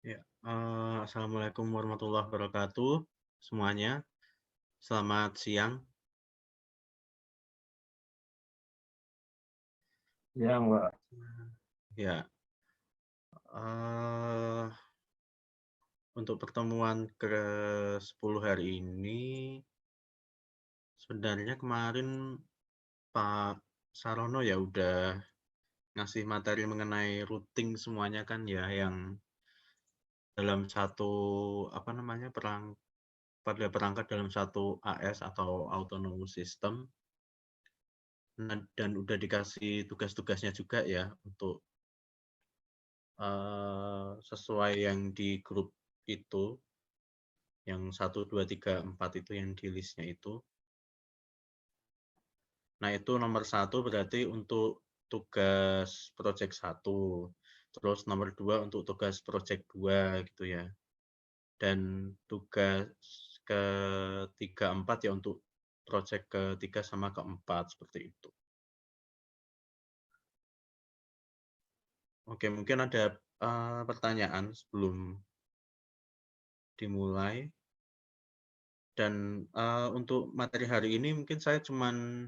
Ya, assalamualaikum warahmatullahi wabarakatuh semuanya. Selamat siang. Ya, Mbak. Ya, eh, untuk pertemuan ke-10 hari ini, sebenarnya kemarin Pak Sarono ya udah ngasih materi mengenai routing semuanya kan ya, yang dalam satu apa namanya pada perangkat dalam satu AS atau autonomous system. Nah, dan udah dikasih tugas-tugasnya juga ya untuk sesuai yang di grup itu, yang 1, 2, 3, 4 itu yang di list-nya itu. Nah, itu nomor 1 berarti untuk tugas project 1. Terus nomor 2 untuk tugas project 2 gitu ya. Dan tugas ketiga, 4 ya untuk project ketiga sama keempat seperti itu. Oke, mungkin ada pertanyaan sebelum dimulai. Dan untuk materi hari ini mungkin saya cuman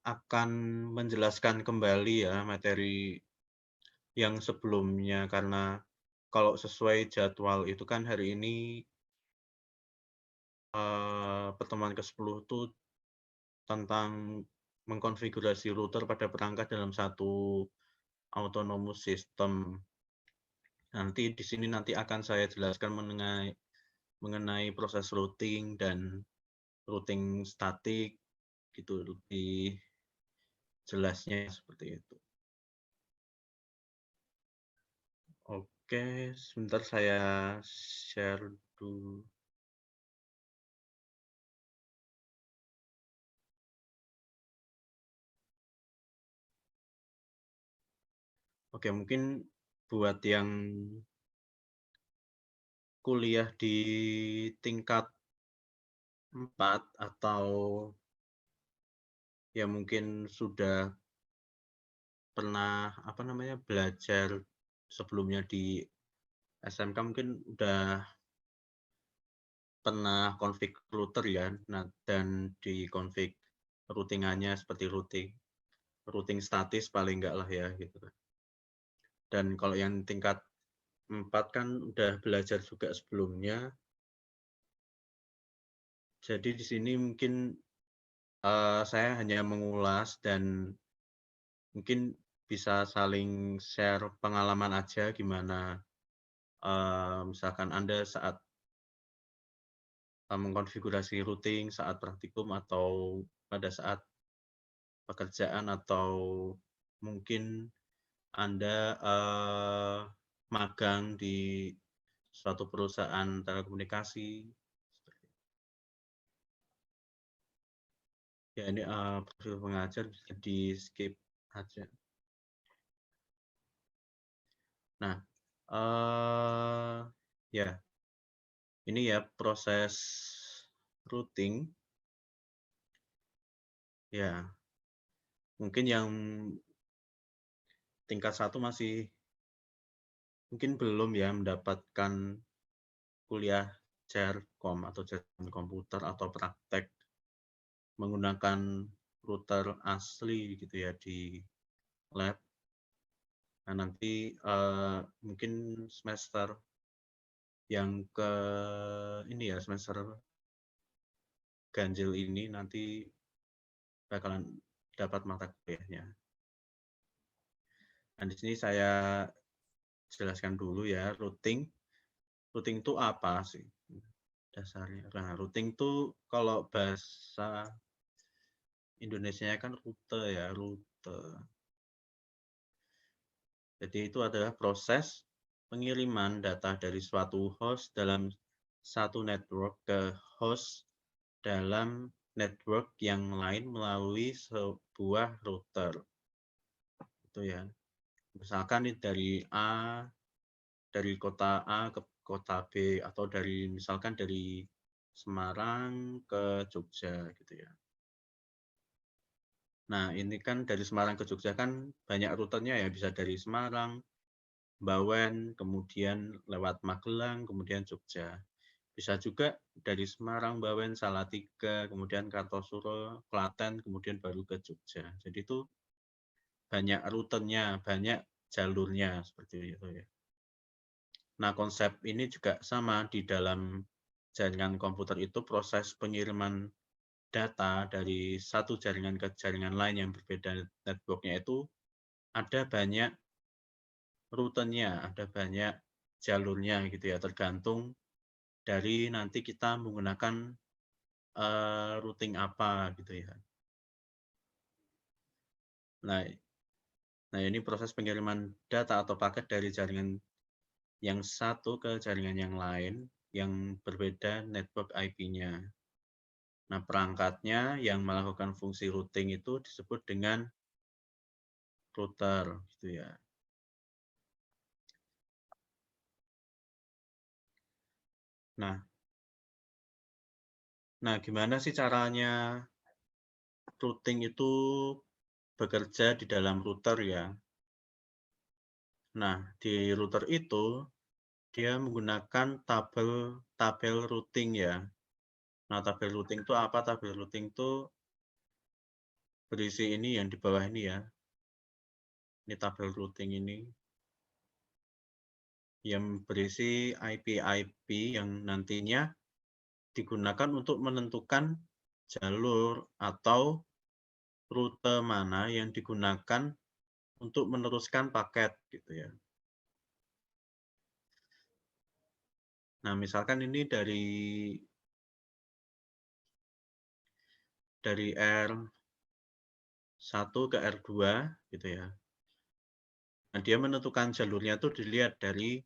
akan menjelaskan kembali ya materi yang sebelumnya, karena kalau sesuai jadwal itu kan hari ini pertemuan ke-10 itu tentang mengkonfigurasi router pada perangkat dalam satu autonomous system. Nanti di sini akan saya jelaskan mengenai proses routing dan routing statik gitu, lebih jelasnya seperti itu. Oke, sebentar saya share dulu. Oke, mungkin buat yang kuliah di tingkat 4 atau ya mungkin sudah pernah belajar sebelumnya di SMK, mungkin udah pernah config router ya. Nah, dan di config routingannya seperti routing statis paling enggak lah ya gitu kan. Dan kalau yang tingkat 4 kan udah belajar juga sebelumnya. Jadi di sini mungkin saya hanya mengulas dan mungkin bisa saling share pengalaman aja gimana misalkan Anda saat mengkonfigurasi routing saat praktikum atau pada saat pekerjaan, atau mungkin Anda magang di suatu perusahaan telekomunikasi. Ya, ini profil pengajar bisa di skip aja. Nah, ya ini ya proses routing. Ya, mungkin yang tingkat 1 masih mungkin belum ya mendapatkan kuliah Cercom atau jaringan komputer atau praktek menggunakan router asli gitu ya di lab. Nah, nanti mungkin semester yang ke ini ya, semester ganjil ini nanti bakalan dapat mata kuliahnya. Nah, di sini saya jelaskan dulu ya routing. Routing itu apa sih dasarnya? Nah, routing itu kalau bahasa Indonesia kan rute ya, rute. Jadi itu adalah proses pengiriman data dari suatu host dalam satu network ke host dalam network yang lain melalui sebuah router. Itu ya. Misalkan dari kota A ke kota B, atau misalkan dari Semarang ke Jogja gitu ya. Nah, ini kan dari Semarang ke Jogja kan banyak rutenya ya, bisa dari Semarang, Bawen, kemudian lewat Magelang, kemudian Jogja. Bisa juga dari Semarang, Bawen, Salatiga, kemudian Kartosuro, Klaten, kemudian baru ke Jogja. Jadi itu banyak rutenya, banyak jalurnya seperti itu ya. Nah, konsep ini juga sama di dalam jaringan komputer itu proses pengiriman data dari satu jaringan ke jaringan lain yang berbeda network-nya itu ada banyak rutenya, ada banyak jalurnya gitu ya, tergantung dari nanti kita menggunakan routing apa gitu ya. Nah, nah ini proses pengiriman data atau paket dari jaringan yang satu ke jaringan yang lain yang berbeda network IP-nya. Nah, perangkatnya yang melakukan fungsi routing itu disebut dengan router gitu ya. Nah, gimana sih caranya routing itu bekerja di dalam router ya? Nah, di router itu dia menggunakan tabel tabel routing ya. Nah, tabel routing itu apa? Tabel routing itu berisi ini yang di bawah ini ya. Ini tabel routing ini yang berisi IP-IP yang nantinya digunakan untuk menentukan jalur atau rute mana yang digunakan untuk meneruskan paket gitu ya. Nah, misalkan ini dari R1 ke R2 gitu ya. Nah, dia menentukan jalurnya itu dilihat dari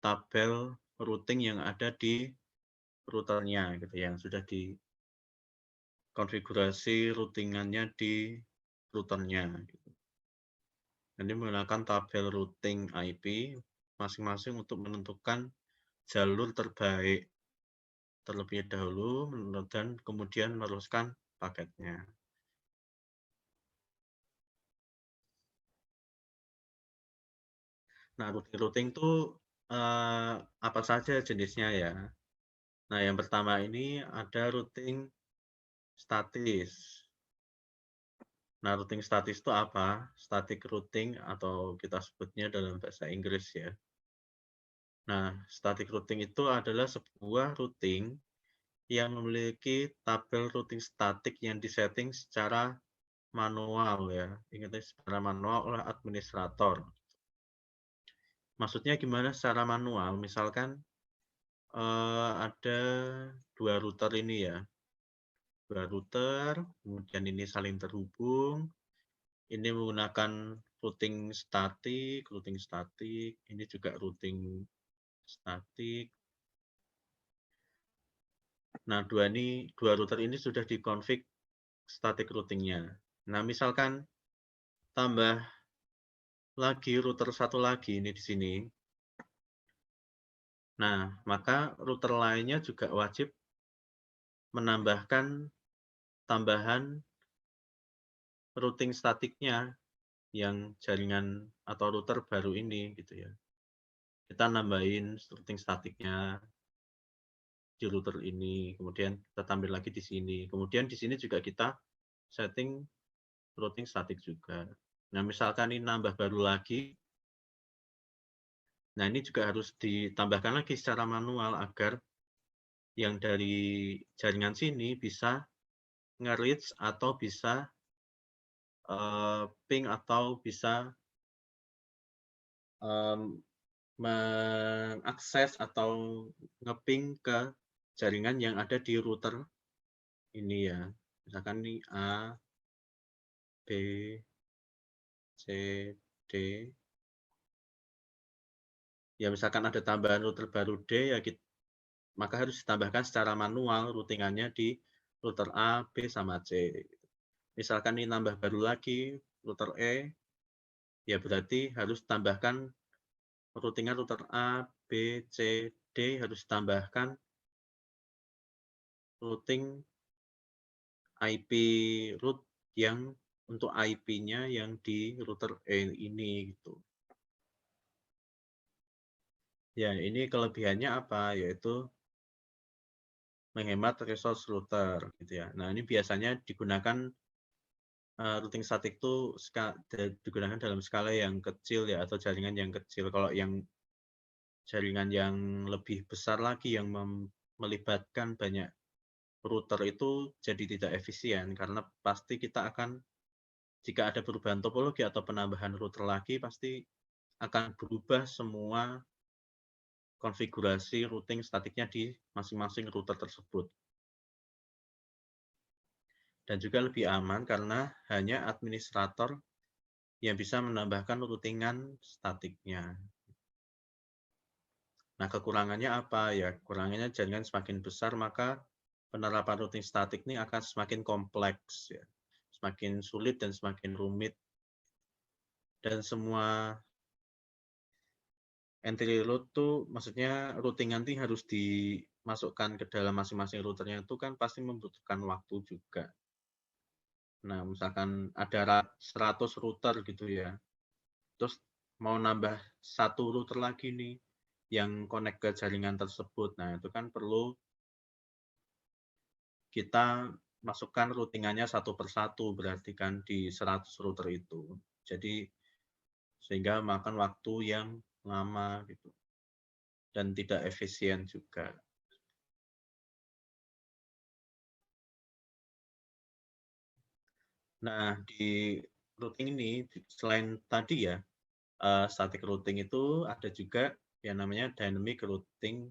tabel routing yang ada di routernya gitu yang sudah dikonfigurasi routingannya di routernya gitu. Ini menggunakan tabel routing IP masing-masing untuk menentukan jalur terbaik terlebih dahulu dan kemudian meneruskan paketnya. Nah, routing itu apa saja jenisnya ya. Nah, yang pertama ini ada routing statis. Nah, routing statis itu apa? Static routing atau kita sebutnya dalam bahasa Inggris ya. Nah, static routing itu adalah sebuah routing yang memiliki tabel routing statik yang disetting secara manual ya. Ingat secara manual oleh administrator. Maksudnya gimana secara manual? Misalkan ada dua router ini ya. Dua router, kemudian ini saling terhubung. Ini menggunakan routing statik, ini juga routing statik. Nah, dua router ini sudah dikonfig static routingnya. Nah, misalkan tambah lagi router satu lagi ini di sini. Nah, maka router lainnya juga wajib menambahkan tambahan routing statiknya yang jaringan atau router baru ini gitu ya. Kita nambahin routing statiknya di router ini, kemudian kita tampil lagi di sini. Kemudian di sini juga kita setting routing statik juga. Nah, misalkan ini nambah baru lagi, nah ini juga harus ditambahkan lagi secara manual agar yang dari jaringan sini bisa nge-reach atau bisa ping atau bisa mengakses atau nge-ping ke jaringan yang ada di router ini ya. Misalkan ini A, B, C, D. Ya misalkan ada tambahan router baru D, ya maka harus ditambahkan secara manual routingannya di router A, B, sama C. Misalkan ini nambah baru lagi router E, ya berarti harus tambahkan routingan router A, B, C, D harus ditambahkan routing IP root yang untuk IP-nya yang di router E ini gitu. Ya, ini kelebihannya apa? Yaitu menghemat resource router gitu ya. Nah, ini biasanya digunakan routing statik itu digunakan dalam skala yang kecil ya atau jaringan yang kecil. Kalau yang jaringan yang lebih besar lagi yang melibatkan banyak router itu jadi tidak efisien karena pasti kita akan jika ada perubahan topologi atau penambahan router lagi pasti akan berubah semua konfigurasi routing statiknya di masing-masing router tersebut. Dan juga lebih aman karena hanya administrator yang bisa menambahkan routingan statiknya. Nah, kekurangannya apa? Ya, kekurangannya jaringan semakin besar, maka penerapan routing statik ini akan semakin kompleks, ya. Semakin sulit dan semakin rumit. Dan semua entry load tuh, maksudnya routing nanti harus dimasukkan ke dalam masing-masing routernya itu kan pasti membutuhkan waktu juga. Nah, misalkan ada 100 router gitu ya, terus mau nambah satu router lagi nih yang connect ke jaringan tersebut. Nah, itu kan perlu kita masukkan routingannya satu persatu berarti kan di 100 router itu. Jadi sehingga makan waktu yang lama gitu dan tidak efisien juga. Nah, di routing ini selain tadi ya static routing itu ada juga yang namanya dynamic routing,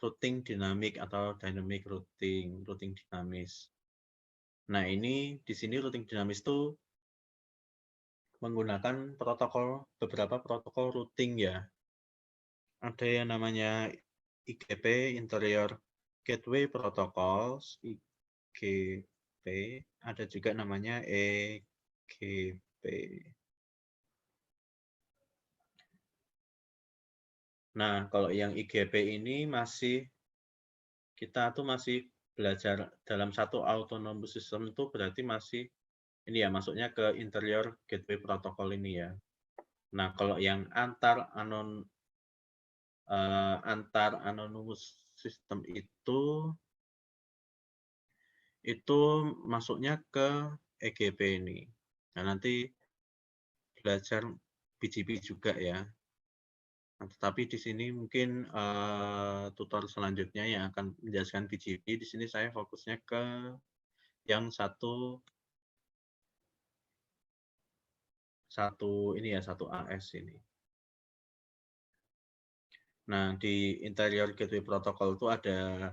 routing dinamik atau dynamic routing, routing dinamis. Nah, ini di sini routing dinamis itu menggunakan beberapa protokol routing ya. Ada yang namanya IGP, Interior Gateway Protocols, IGP, ada juga namanya EGP. Nah, kalau yang IGP ini kita tuh masih belajar dalam satu autonomous system itu berarti masih ini ya masuknya ke interior gateway protocol ini ya. Nah, kalau yang antar anonymous system itu masuknya ke EGP ini. Nah, nanti belajar BGP juga ya. Nah, tetapi di sini mungkin tutor selanjutnya yang akan menjelaskan BGP. Di sini saya fokusnya ke yang satu AS ini. Nah, di interior gateway protocol itu ada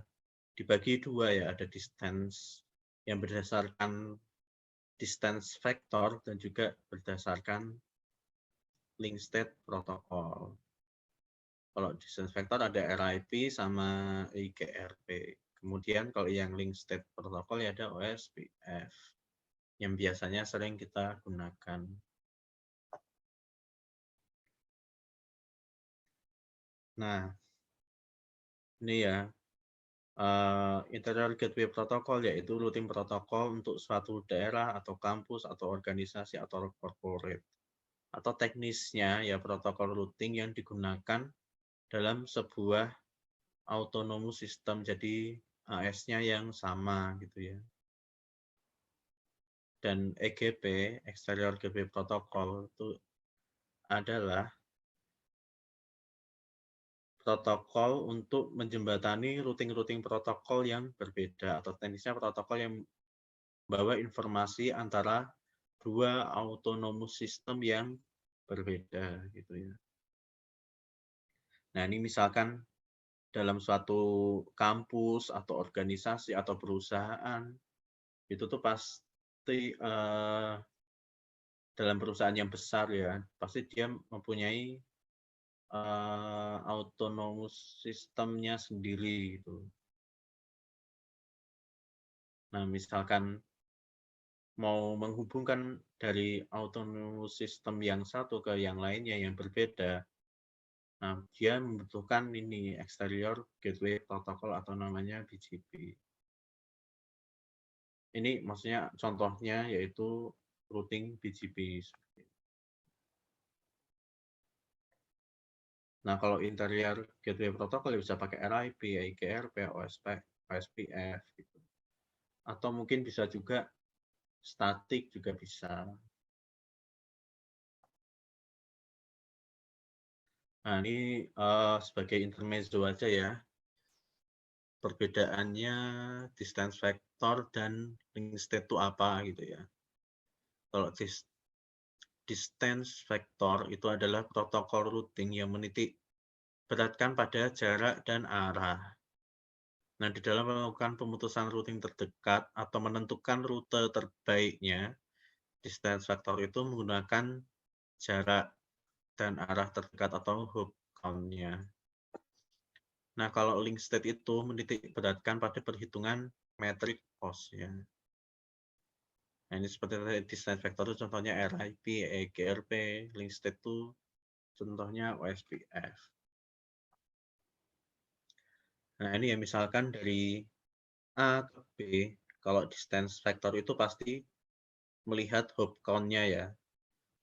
dibagi dua ya, ada distance yang berdasarkan distance vector dan juga berdasarkan link state protocol. Kalau distance vector ada RIP sama IGRP. Kemudian kalau yang link state protocol ya ada OSPF yang biasanya sering kita gunakan. Nah, ini ya Interior Gateway Protocol yaitu routing protokol untuk suatu daerah atau kampus atau organisasi atau corporate. Atau teknisnya ya protokol routing yang digunakan dalam sebuah autonomous system. Jadi AS-nya yang sama gitu ya. Dan EGP, Exterior Gateway Protocol itu adalah protokol untuk menjembatani routing-routing protokol yang berbeda atau teknisnya protokol yang membawa informasi antara dua autonomous system yang berbeda gitu ya. Nah, ini misalkan dalam suatu kampus atau organisasi atau perusahaan itu tuh pasti dalam perusahaan yang besar ya, pasti dia mempunyai autonomous sistemnya sendiri gitu. Nah, misalkan mau menghubungkan dari autonomous system yang satu ke yang lainnya yang berbeda, nah dia membutuhkan ini exterior gateway protocol atau namanya BGP. Ini maksudnya contohnya yaitu routing BGP. Nah, kalau interior gateway protocol ya bisa pakai RIP, IGRP, OSPF gitu. Atau mungkin bisa juga static juga bisa. Nah, ini sebagai intermezzo aja ya. Perbedaannya distance vector dan link state itu apa gitu ya. Kalau distance vector itu adalah protokol routing yang menitik beratkan pada jarak dan arah. Nah, di dalam melakukan pemutusan routing terdekat atau menentukan rute terbaiknya, distance vector itu menggunakan jarak dan arah terdekat atau hop count-nya. Nah, kalau link state itu menitik beratkan pada perhitungan metrik cost-nya. Nah, ini seperti distance vector itu contohnya RIP, EGRP, link state itu contohnya OSPF. Nah, ini ya misalkan dari A ke B, kalau distance vector itu pasti melihat hop count-nya ya,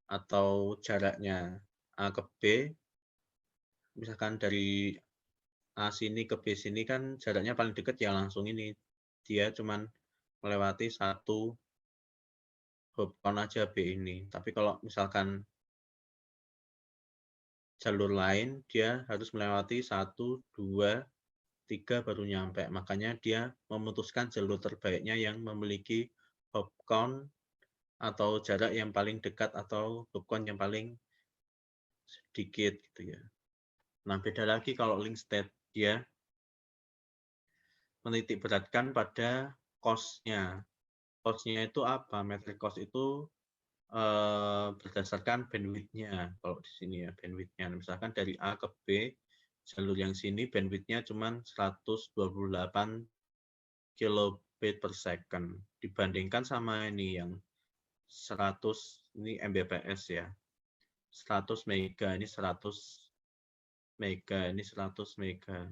atau jaraknya. A ke B, misalkan dari A sini ke B sini kan jaraknya paling dekat ya langsung ini. Dia cuman melewati satu hop count aja B ini. Tapi kalau misalkan jalur lain, dia harus melewati 1, 2, 3 baru nyampe. Makanya dia memutuskan jalur terbaiknya yang memiliki hop count atau jarak yang paling dekat atau hop count yang paling sedikit gitu ya. Nah, beda lagi kalau link state, dia menitik beratkan pada cost-nya. Cost-nya itu apa? Metric cost itu berdasarkan bandwidth-nya. Kalau di sini ya, bandwidth-nya. Misalkan dari A ke B, jalur yang sini bandwidth-nya cuma 128 kilobit per second. Dibandingkan sama ini yang 100, ini Mbps ya. 100 mega, ini 100 mega, ini 100 mega.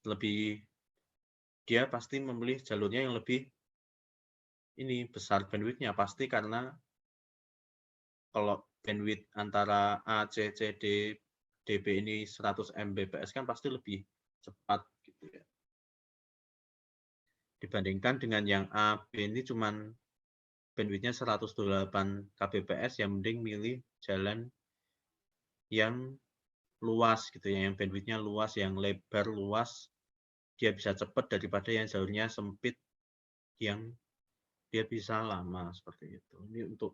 Lebih, dia pasti memilih jalurnya yang lebih ini besar bandwidth-nya pasti karena kalau bandwidth antara A, C, C, D, DB ini 100 Mbps kan pasti lebih cepat gitu ya. Dibandingkan dengan yang A, B ini cuman bandwidth-nya 128 kbps, yang mending milih jalan yang luas gitu ya, yang bandwidth-nya luas, yang lebar luas, dia bisa cepat daripada yang jalurnya sempit yang dia bisa lama seperti itu. Ini untuk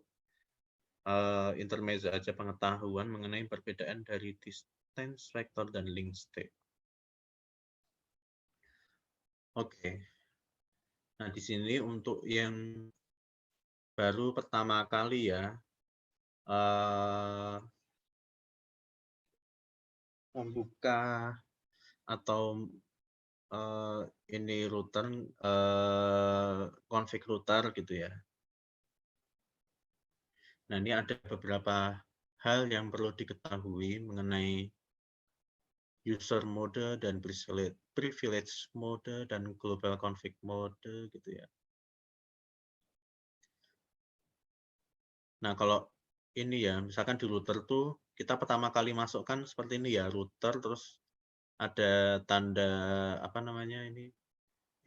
intermezzo aja pengetahuan mengenai perbedaan dari distance vector dan link state. Oke. Nah, di sini untuk yang baru pertama kali ya, membuka atau ini router, config router gitu ya. Nah, ini ada beberapa hal yang perlu diketahui mengenai user mode dan privilege mode dan global config mode gitu ya. Nah, kalau ini ya, misalkan di router tuh kita pertama kali masukkan seperti ini ya, router terus ada tanda apa namanya ini,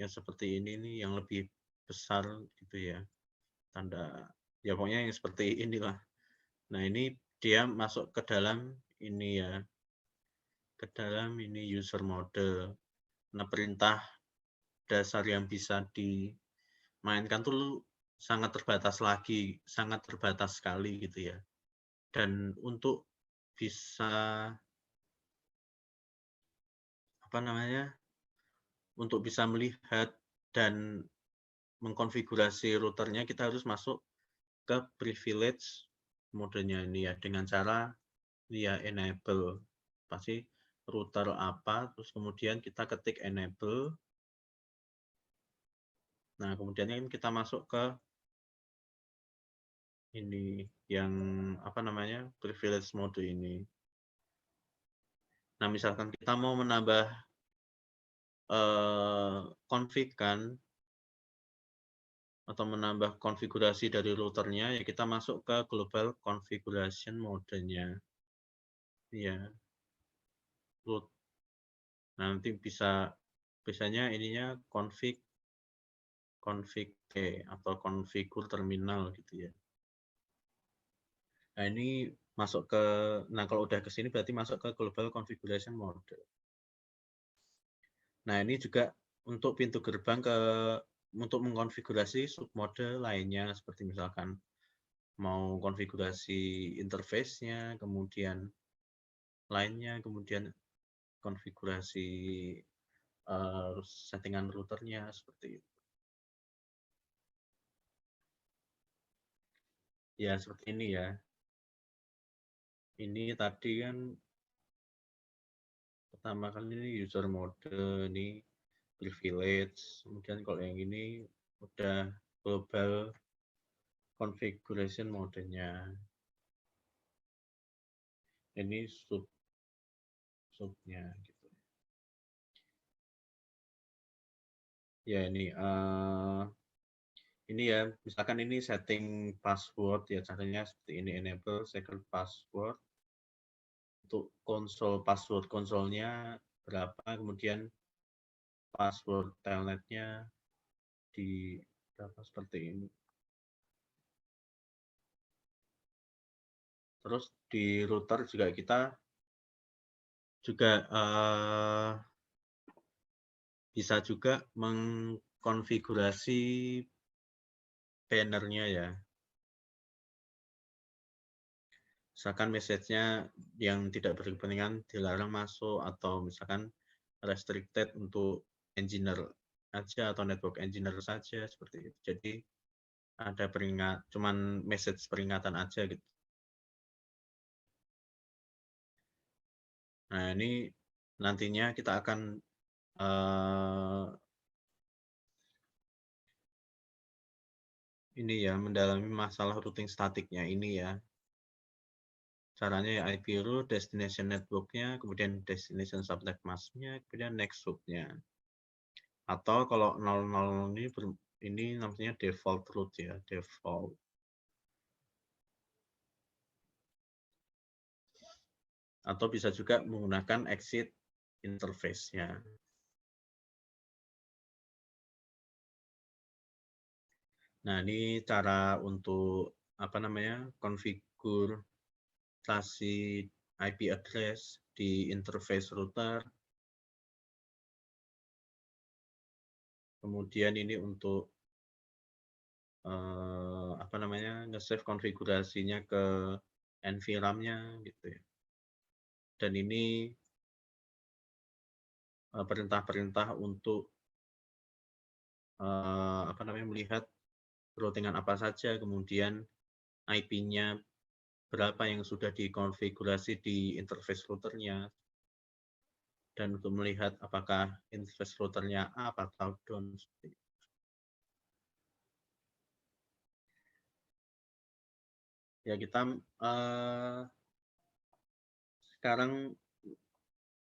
yang seperti ini nih, yang lebih besar gitu ya, tanda ya pokoknya yang seperti inilah. Nah, ini dia masuk ke dalam ini ya, ke dalam ini user mode. Nah, perintah dasar yang bisa dimainkan tuh sangat terbatas lagi, sangat terbatas sekali gitu ya. Dan untuk bisa apa namanya, untuk bisa melihat dan mengkonfigurasi routernya, kita harus masuk ke privilege modenya ini ya, dengan cara ya enable pasti router apa, terus kemudian kita ketik enable. Nah, kemudian kita masuk ke ini yang apa namanya, privilege mode ini. Nah, misalkan kita mau menambah config kan, atau menambah konfigurasi dari routernya, ya kita masuk ke global configuration mode-nya. Ya. root. Nah, nanti biasanya ininya config T atau konfigur terminal gitu ya. Nah, ini kalau udah ke sini berarti masuk ke global configuration model. Nah, ini juga untuk pintu gerbang untuk mengkonfigurasi submodel lainnya, seperti misalkan mau konfigurasi interface-nya, kemudian lainnya, kemudian konfigurasi settingan routernya, seperti itu. Ya, seperti ini ya. Ini tadi kan pertama kali ini user mode, ini privilege, kemudian kalau yang ini udah global configuration modenya. Ini subnya gitu. Ya, ini ya, misalkan ini setting password ya, caranya seperti ini, enable secret password untuk password konsolnya berapa, kemudian password telnetnya di berapa, seperti ini. Terus di router juga kita juga bisa juga mengkonfigurasi bannernya ya. Misalkan message-nya yang tidak berkepentingan dilarang masuk, atau misalkan restricted untuk engineer aja atau network engineer saja, seperti itu. Jadi ada cuman message peringatan aja gitu. Nah, ini nantinya kita akan ini ya, mendalami masalah routing statiknya ini ya. Caranya ya IP root, destination network-nya, kemudian destination subnet mask-nya, kemudian next root-nya. Atau kalau 00 ini namanya default root ya, default. Atau bisa juga menggunakan exit interface-nya. Nah, ini cara untuk konfigurasi IP address di interface router. Kemudian ini untuk nge-save konfigurasinya ke NVRAM-nya gitu ya. Dan ini perintah-perintah untuk melihat routingan apa saja, kemudian IP-nya berapa yang sudah dikonfigurasi di interface routernya, dan untuk melihat apakah interface routernya up atau down. Ya, kita sekarang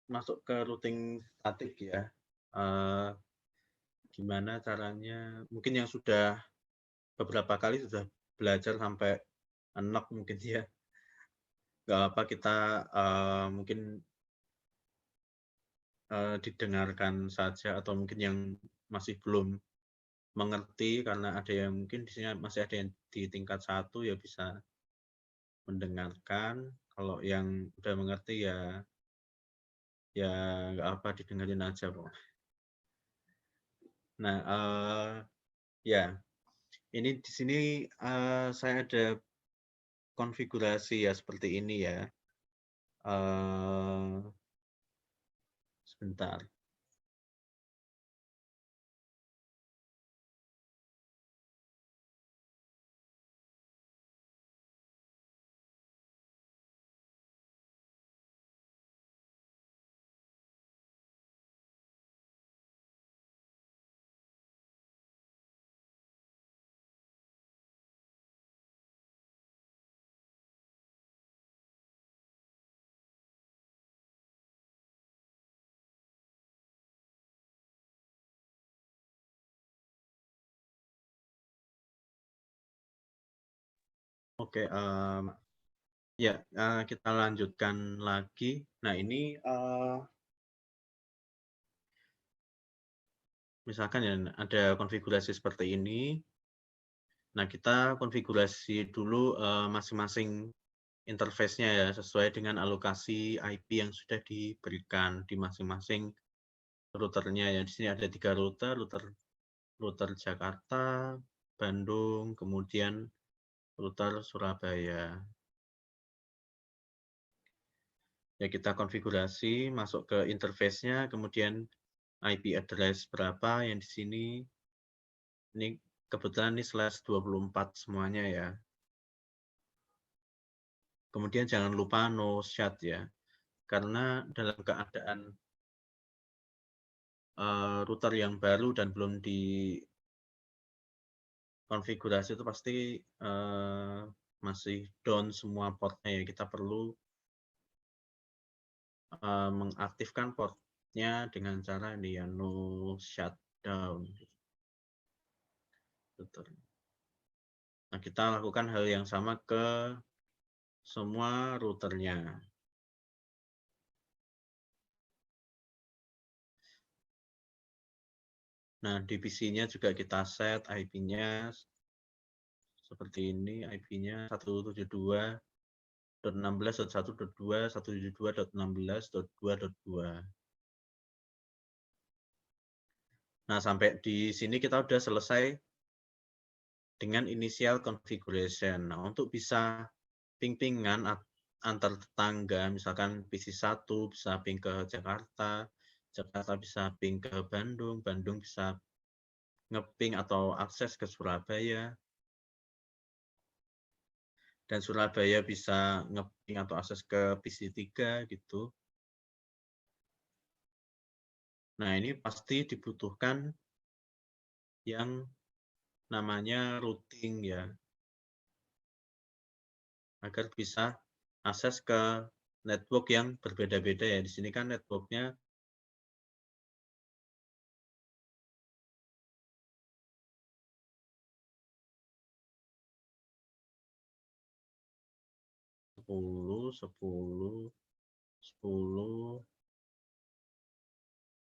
masuk ke routing statik ya. Gimana caranya? Mungkin yang sudah beberapa kali sudah belajar sampai enak mungkin ya. Nggak apa, kita mungkin didengarkan saja, atau mungkin yang masih belum mengerti, karena ada yang mungkin di sini masih ada yang di tingkat 1 ya bisa mendengarkan. Kalau yang udah mengerti ya nggak apa, didengarin aja kok. Nah, ya ini di sini saya ada konfigurasi ya seperti ini ya. Sebentar. Oke, ya kita lanjutkan lagi. Nah, ini misalkan ya ada konfigurasi seperti ini. Nah, kita konfigurasi dulu masing-masing interface-nya ya, sesuai dengan alokasi IP yang sudah diberikan di masing-masing routernya ya. Di sini ada 3 router Jakarta, Bandung, kemudian router Surabaya. Ya, kita konfigurasi, masuk ke interface-nya, kemudian IP address berapa yang di sini. Ini kebetulan ini /24 semuanya ya. Kemudian jangan lupa no shut ya, karena dalam keadaan router yang baru dan belum dikonfigurasi itu pasti masih down semua portnya ya. Kita perlu mengaktifkan portnya dengan cara ini ya, no shutdown. Nah, kita lakukan hal yang sama ke semua routernya. Nah, di PC-nya juga kita set IP-nya seperti ini, IP-nya 172.16.1.2, 172.16.2.2. Nah, sampai di sini kita udah selesai dengan initial configuration. Nah, untuk bisa ping-pingan antar tetangga, misalkan PC1 bisa ping ke Jakarta, Jakarta bisa ping ke Bandung, Bandung bisa ngeping atau akses ke Surabaya, dan Surabaya bisa ngeping atau akses ke PC3 gitu. Nah, ini pasti dibutuhkan yang namanya routing ya, agar bisa akses ke network yang berbeda-beda ya. Di sini kan networknya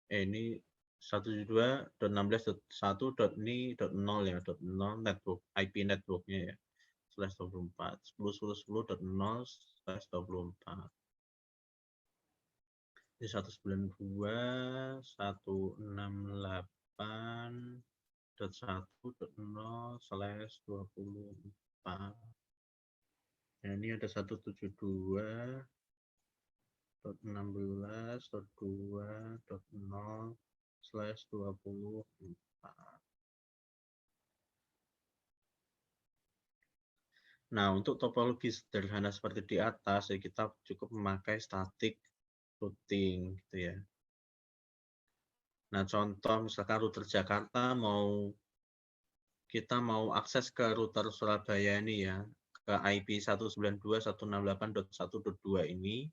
ini 172.16.1.0 ya, .0 network, IP networknya ya, /24, 10.10.10/24. Ini 192.168.1.0/24. Nah, ini ada 172.16.2.0/24. Nah, untuk topologi sederhana seperti di atas, ya kita cukup memakai static routing gitu ya. Nah, contoh misalkan router Jakarta kita mau akses ke router Surabaya ini ya, ke IP 192.168.1.2 ini.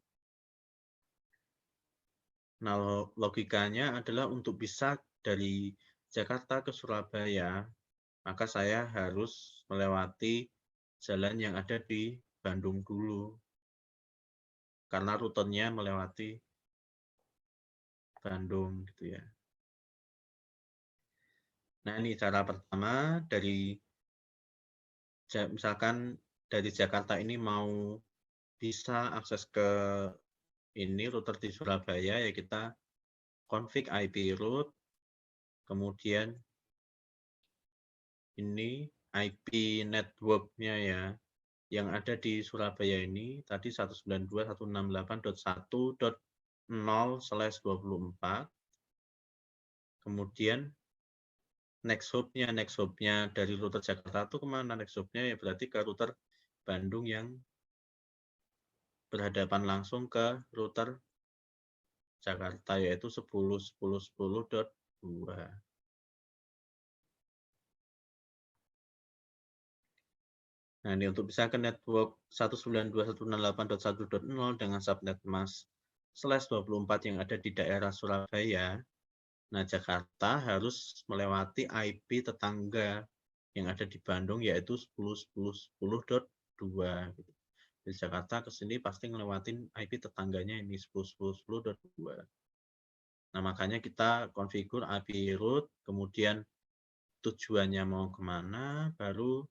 Nah, logikanya adalah untuk bisa dari Jakarta ke Surabaya, maka saya harus melewati jalan yang ada di Bandung dulu, karena rutenya melewati Bandung gitu ya. Nah, ini cara pertama, misalkan dari Jakarta ini mau bisa akses ke ini router di Surabaya, ya kita config IP route, kemudian ini IP network-nya ya, yang ada di Surabaya ini tadi 192.168.1.0/24. Kemudian next hop-nya dari router Jakarta itu kemana? Next hop-nya ya berarti ke router Bandung yang berhadapan langsung ke router Jakarta, yaitu 10.10.10.2. Nah, ini untuk bisa ke network 192.168.1.0 dengan subnet mask /24 yang ada di daerah Surabaya. Nah, Jakarta harus melewati IP tetangga yang ada di Bandung, yaitu 10.10.10.2. Dari Jakarta ke sini pasti ngelewatin IP tetangganya ini 10.10.10.2. Nah, makanya kita konfigur IP route, kemudian tujuannya mau kemana, baru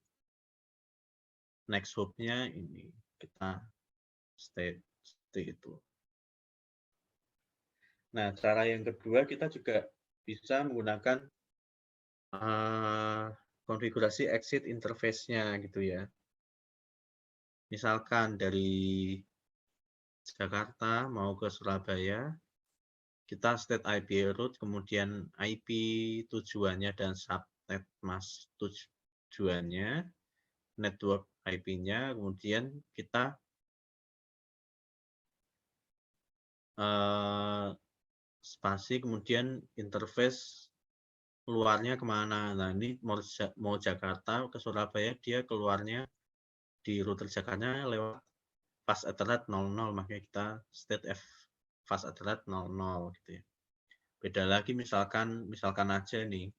next hop-nya ini kita state seperti itu. Nah, cara yang kedua kita juga bisa menggunakan konfigurasi exit interface-nya gitu ya. Misalkan dari Jakarta mau ke Surabaya, kita state IP route, kemudian IP tujuannya dan subnet mask tujuannya, network IP-nya, kemudian kita spasi, kemudian interface keluarnya kemana. Nah, ini mau Jakarta ke Surabaya, dia keluarnya di router Jakarta lewat fast ethernet 00, makanya kita state fast ethernet 00 gitu ya. Beda lagi misalkan aja nih,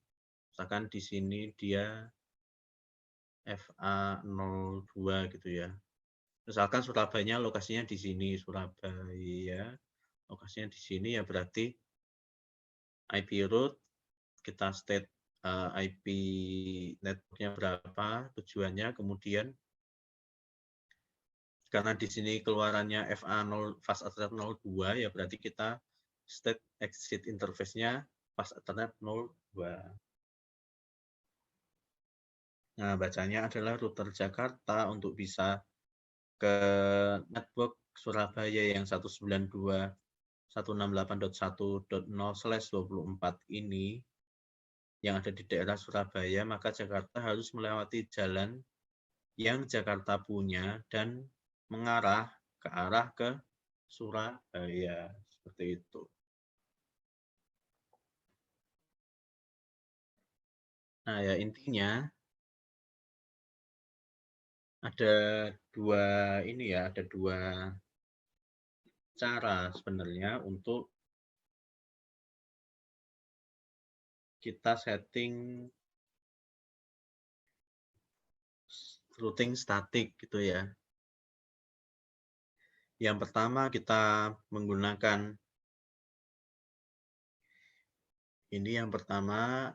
misalkan di sini dia FA02 gitu ya. Misalkan Surabaya lokasinya di sini, Surabaya lokasinya di sini, ya berarti IP route kita state IP networknya berapa, tujuannya, kemudian karena di sini keluarannya FA0 fast ethernet 02, ya berarti kita state exit interface-nya fast ethernet 02. Nah, bacanya adalah router Jakarta untuk bisa ke network Surabaya yang 192.168.1.0/24 ini yang ada di daerah Surabaya, maka Jakarta harus melewati jalan yang Jakarta punya dan mengarah ke arah ke Surabaya, seperti itu. Nah, ya intinya ada dua cara sebenarnya untuk kita setting routing statik gitu ya. Yang pertama kita menggunakan yang pertama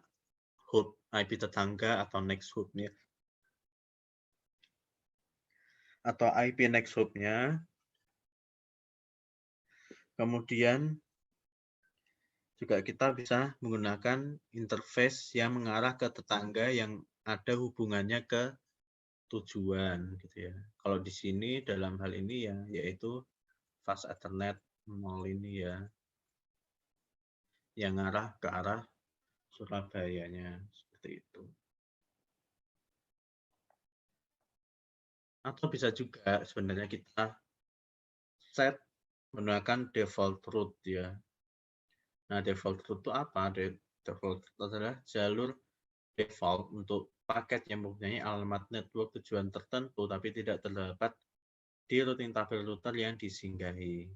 hop IP tetangga atau next hop-nya. Atau IP next hop-nya. Kemudian juga kita bisa menggunakan interface yang mengarah ke tetangga yang ada hubungannya ke tujuan gitu ya. Kalau di sini dalam hal ini ya yaitu fast ethernet 0 ini ya, yang ngarah ke arah Surabayanya, seperti itu. Atau bisa juga sebenarnya kita set menggunakan default route ya. Nah, default route itu apa? Default route adalah jalur default untuk paket yang mempunyai alamat network tujuan tertentu tapi tidak terdapat di routing tabel router yang disinggahi.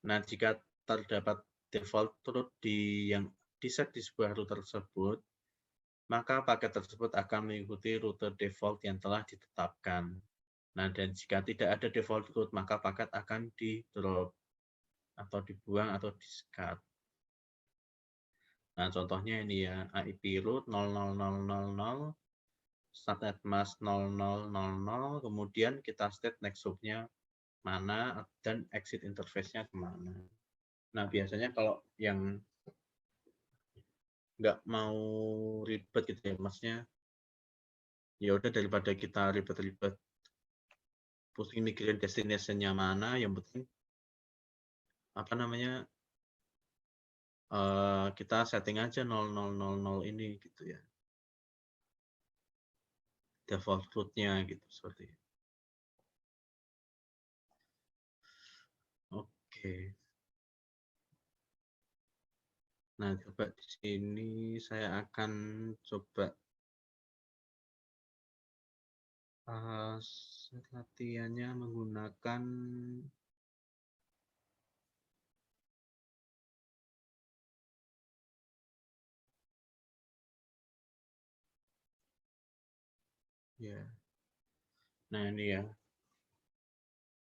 Nah, jika terdapat default route yang diset di sebuah router tersebut, maka paket tersebut akan mengikuti rute default yang telah ditetapkan. Nah, dan jika tidak ada default route, maka paket akan di-drop atau dibuang atau di-scat. Nah, contohnya ini ya, IP route 00000, subnet mask 0000, kemudian kita state next hop-nya mana dan exit interface-nya kemana. Nah, biasanya kalau yang nggak mau ribet gitu ya, maksudnya ya udah daripada kita ribet-ribet pusing mikirin destination-nya mana, yang penting apa namanya kita setting aja 0000 ini gitu ya, default route-nya gitu seperti itu. Oke. Nah, coba di sini saya akan coba latihannya menggunakan ya. Nah, ini ya.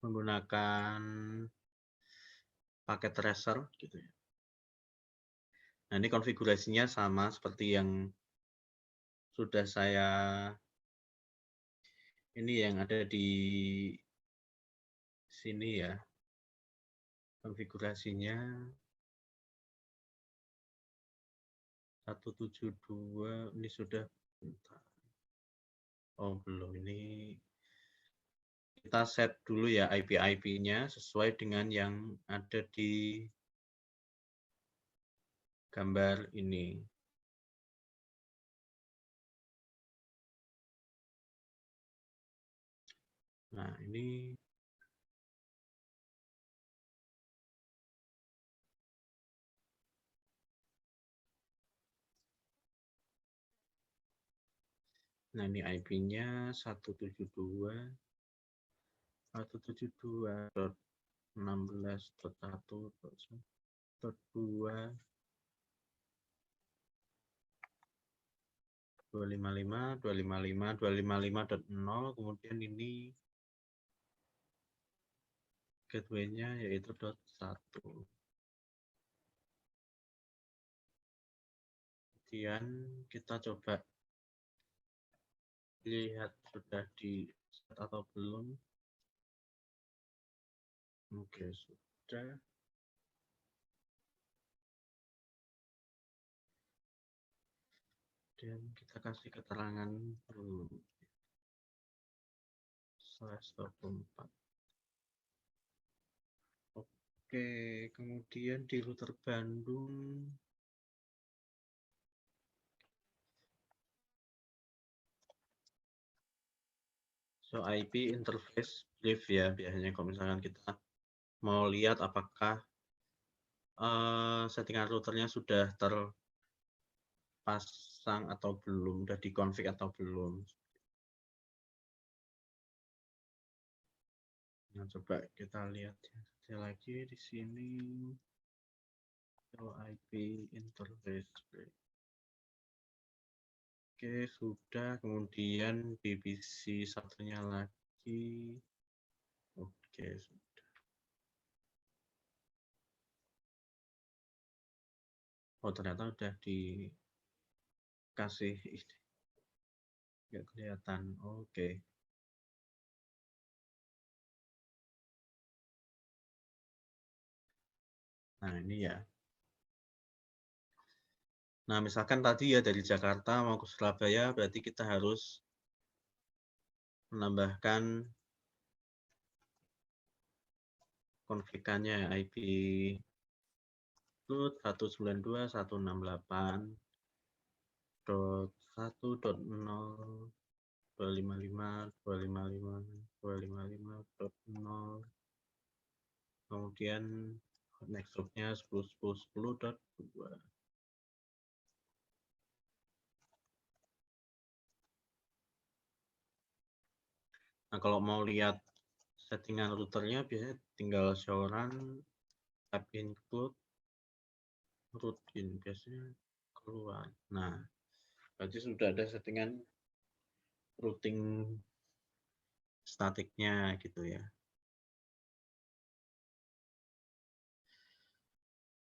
Menggunakan paket tracer gitu ya. Nah, ini konfigurasinya sama seperti yang sudah saya ini yang ada di sini ya. Konfigurasinya 172 ini sudah bentar. Oh, belum. Ini kita set dulu ya IP-IP-nya sesuai dengan yang ada di gambar ini. Nah, ini IP-nya 172.16.1.2 255.255.0, kemudian ini gateway-nya yaitu .1. Kemudian kita coba lihat sudah di set atau belum. Oke, sudah. Dan kita kasih keterangan dulu. /24. Oke, kemudian di router Bandung IP interface brief ya, biasanya kalau misalkan kita mau lihat apakah settingan routernya sudah terpasang atau belum, sudah dikonfig atau belum. Nah, coba kita lihat lagi di sini. IP interface brief. Oke, sudah. Kemudian di PC satunya lagi. Oke, sudah. Oh, ternyata udah dikasih ini. Nggak kelihatan. Oke. Nah, ini ya. Nah, misalkan tadi ya dari Jakarta mau ke Surabaya, berarti kita harus menambahkan konfigannya IP 192.168.1.0.255.255.255.0. Kemudian next hop-nya 10.10.10.2. Nah, kalau mau lihat settingan routernya biasanya tinggal show run, tab include, routine, biasanya keluar. Nah, berarti sudah ada settingan routing statiknya gitu ya.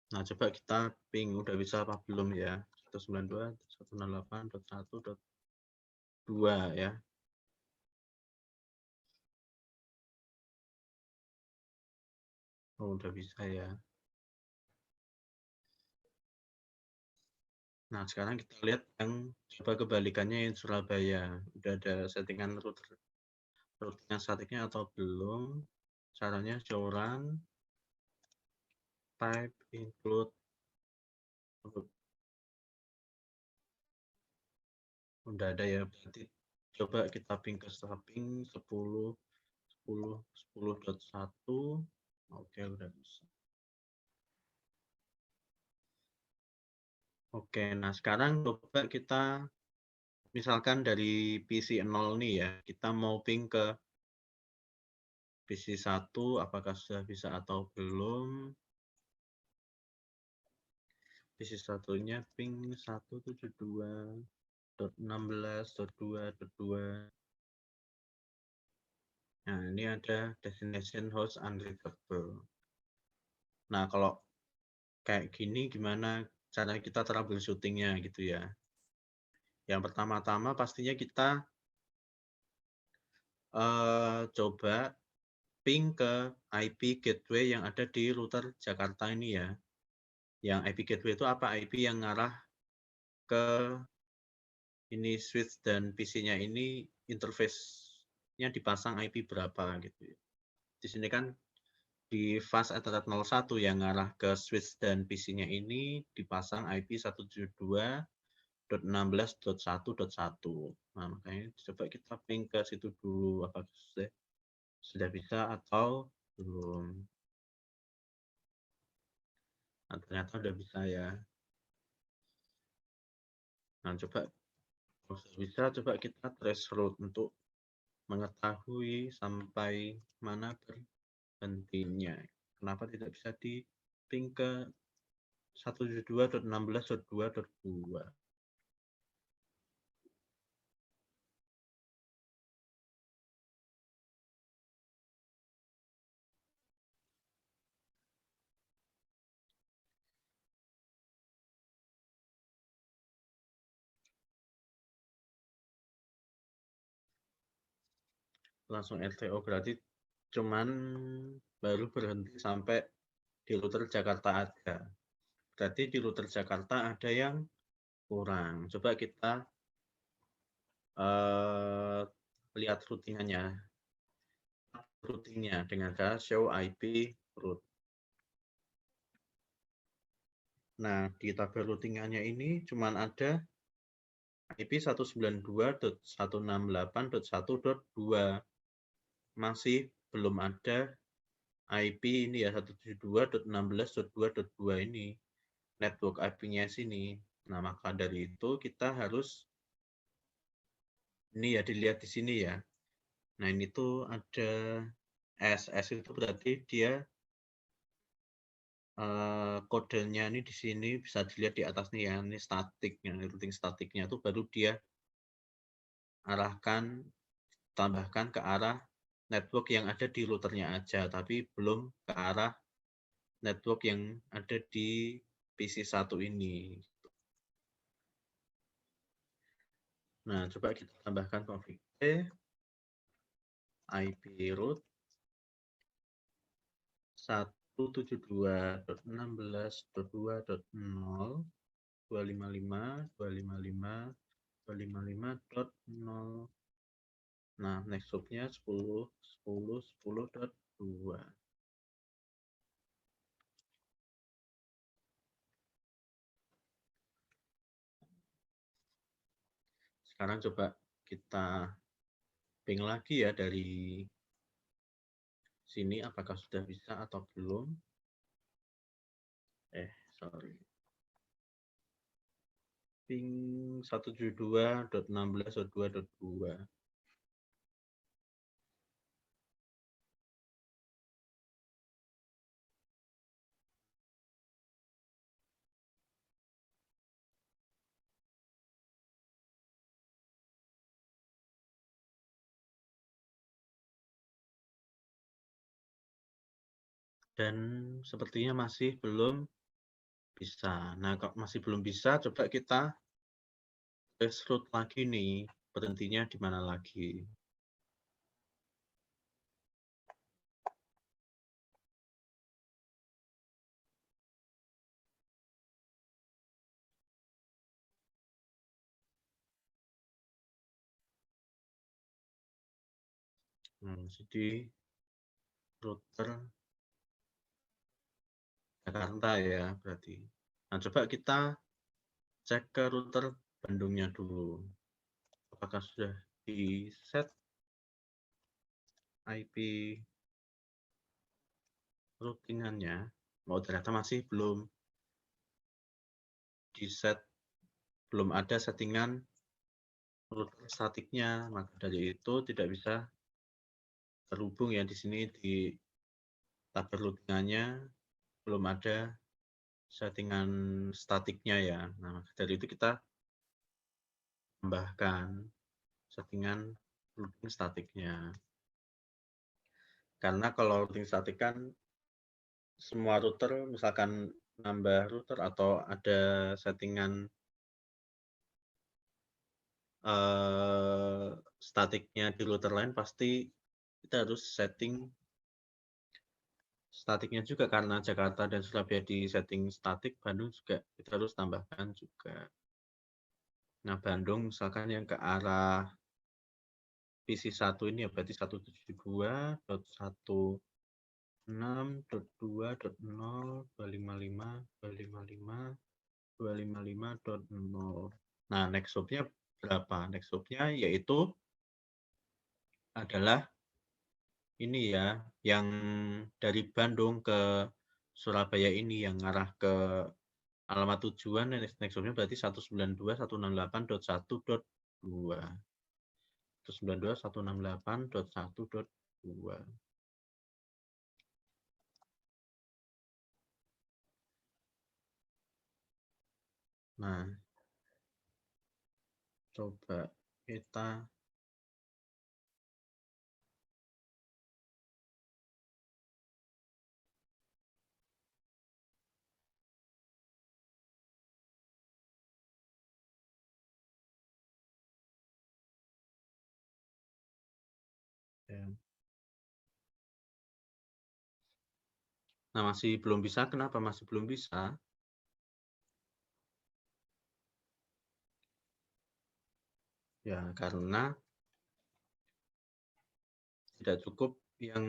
Nah, coba kita ping udah bisa apa belum ya. 192.168.1.2 ya. Oh, udah bisa ya. Nah, sekarang kita lihat yang coba kebalikannya yang Surabaya. Udah ada settingan routingan statiknya atau belum. Caranya show run, type include. Udah ada ya, berarti coba kita ping ke ping 10.10.10.1. Oke, udah bisa. Oke, nah sekarang coba kita misalkan dari PC 0 nih ya, kita mau ping ke PC 1, apakah sudah bisa atau belum. PC satunya ping 172.16.2.2. Nah, ini ada destination host unreachable. Nah, kalau kayak gini gimana cara kita troubleshooting-nya gitu ya. Yang pertama-tama pastinya kita coba ping ke IP gateway yang ada di router Jakarta ini ya. Yang IP gateway itu apa? IP yang ngarah ke ini switch dan PC-nya ini interface-nya dipasang IP berapa gitu ya. Di sini kan di fast Ethernet 01 yang ngarah ke switch dan PC-nya ini dipasang IP 172.16.1.1. Nah, makanya coba kita ping ke situ dulu apakah sudah bisa atau belum. Nah, ternyata udah bisa ya. Nah, coba kalau sudah bisa, coba kita trace route untuk mengetahui sampai mana berhentinya. Kenapa tidak bisa di ping ke 172.16.2.2. Langsung RTO berarti cuman baru berhenti sampai di router Jakarta aja. Berarti di router Jakarta ada yang kurang. Coba kita lihat routingnya dengan cara show IP route. Nah, di tabel routingannya ini cuman ada IP 192.168.1.2. Masih belum ada IP ini ya 172.16.2.2 ini. Network IP-nya sini. Nah, maka dari itu kita harus ini ya dilihat di sini ya. Nah, ini tuh ada SS itu berarti dia kodenya ini di sini bisa dilihat di atas nih ya, ini statiknya, routing statiknya itu baru dia tambahkan ke arah network yang ada di routernya aja, tapi belum ke arah network yang ada di PC1 ini. Nah, coba kita tambahkan config IP route 172.16.2.0 255.255.255.0. Nah, next hop-nya 10.10.10.2. Sekarang coba kita ping lagi ya dari sini apakah sudah bisa atau belum. Sorry. Ping 172.16.2.2. Dan sepertinya masih belum bisa. Nah, kalau masih belum bisa, coba kita test route lagi nih. Berhentinya di mana lagi. Jadi router Jakarta ya berarti. Nah, coba kita cek ke router Bandungnya dulu. Apakah sudah di set IP routingannya? Oh, ternyata masih belum di set, belum ada settingan router statiknya. Maka dari itu tidak bisa terhubung ya di sini di tabel routingannya belum ada settingan statiknya ya. Nah, dari itu kita tambahkan settingan routing statiknya. Karena kalau routing statik kan semua router misalkan nambah router atau ada settingan statiknya di router lain, pasti kita harus setting statiknya juga, karena Jakarta dan Surabaya di setting statik, Bandung juga kita harus tambahkan juga. Nah, Bandung misalkan yang ke arah PC1 ini ya berarti 172.168.255.255.255.255.0. Nah, next hop-nya berapa? Next hop-nya yaitu adalah ini ya, yang dari Bandung ke Surabaya ini yang ngarah ke alamat tujuan, next hop-nya berarti 192.168.1.2. 192.168.1.2. Nah, coba kita ya. Nah, masih belum bisa. Kenapa masih belum bisa? Ya, karena tidak cukup yang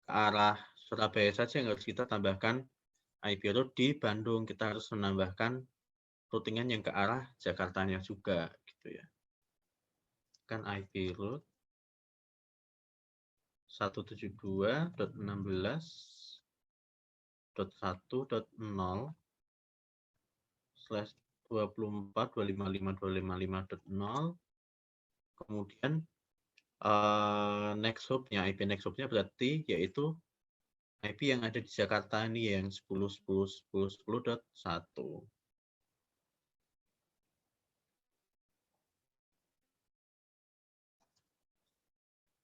ke arah Surabaya saja yang harus kita tambahkan IP route di Bandung. Kita harus menambahkan routingan yang ke arah Jakartanya juga, gitu ya. Kan IP route 172.16.1.0/24.255.255.0. Kemudian next hop-nya, IP next hop-nya berarti yaitu IP yang ada di Jakarta ini yang 10.10.10.10.1.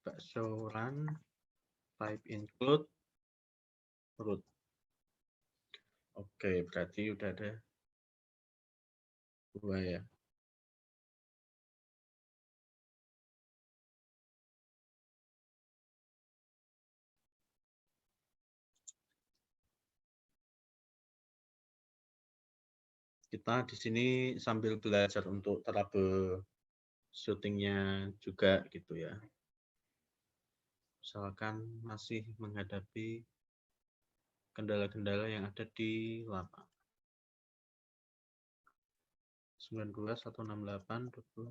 Bakso run type include root. Oke, berarti udah ada 2 ya. Kita di sini sambil belajar untuk trouble shooting-nya juga gitu ya. Misalkan masih menghadapi kendala-kendala yang ada di lapangan. 19.168.20.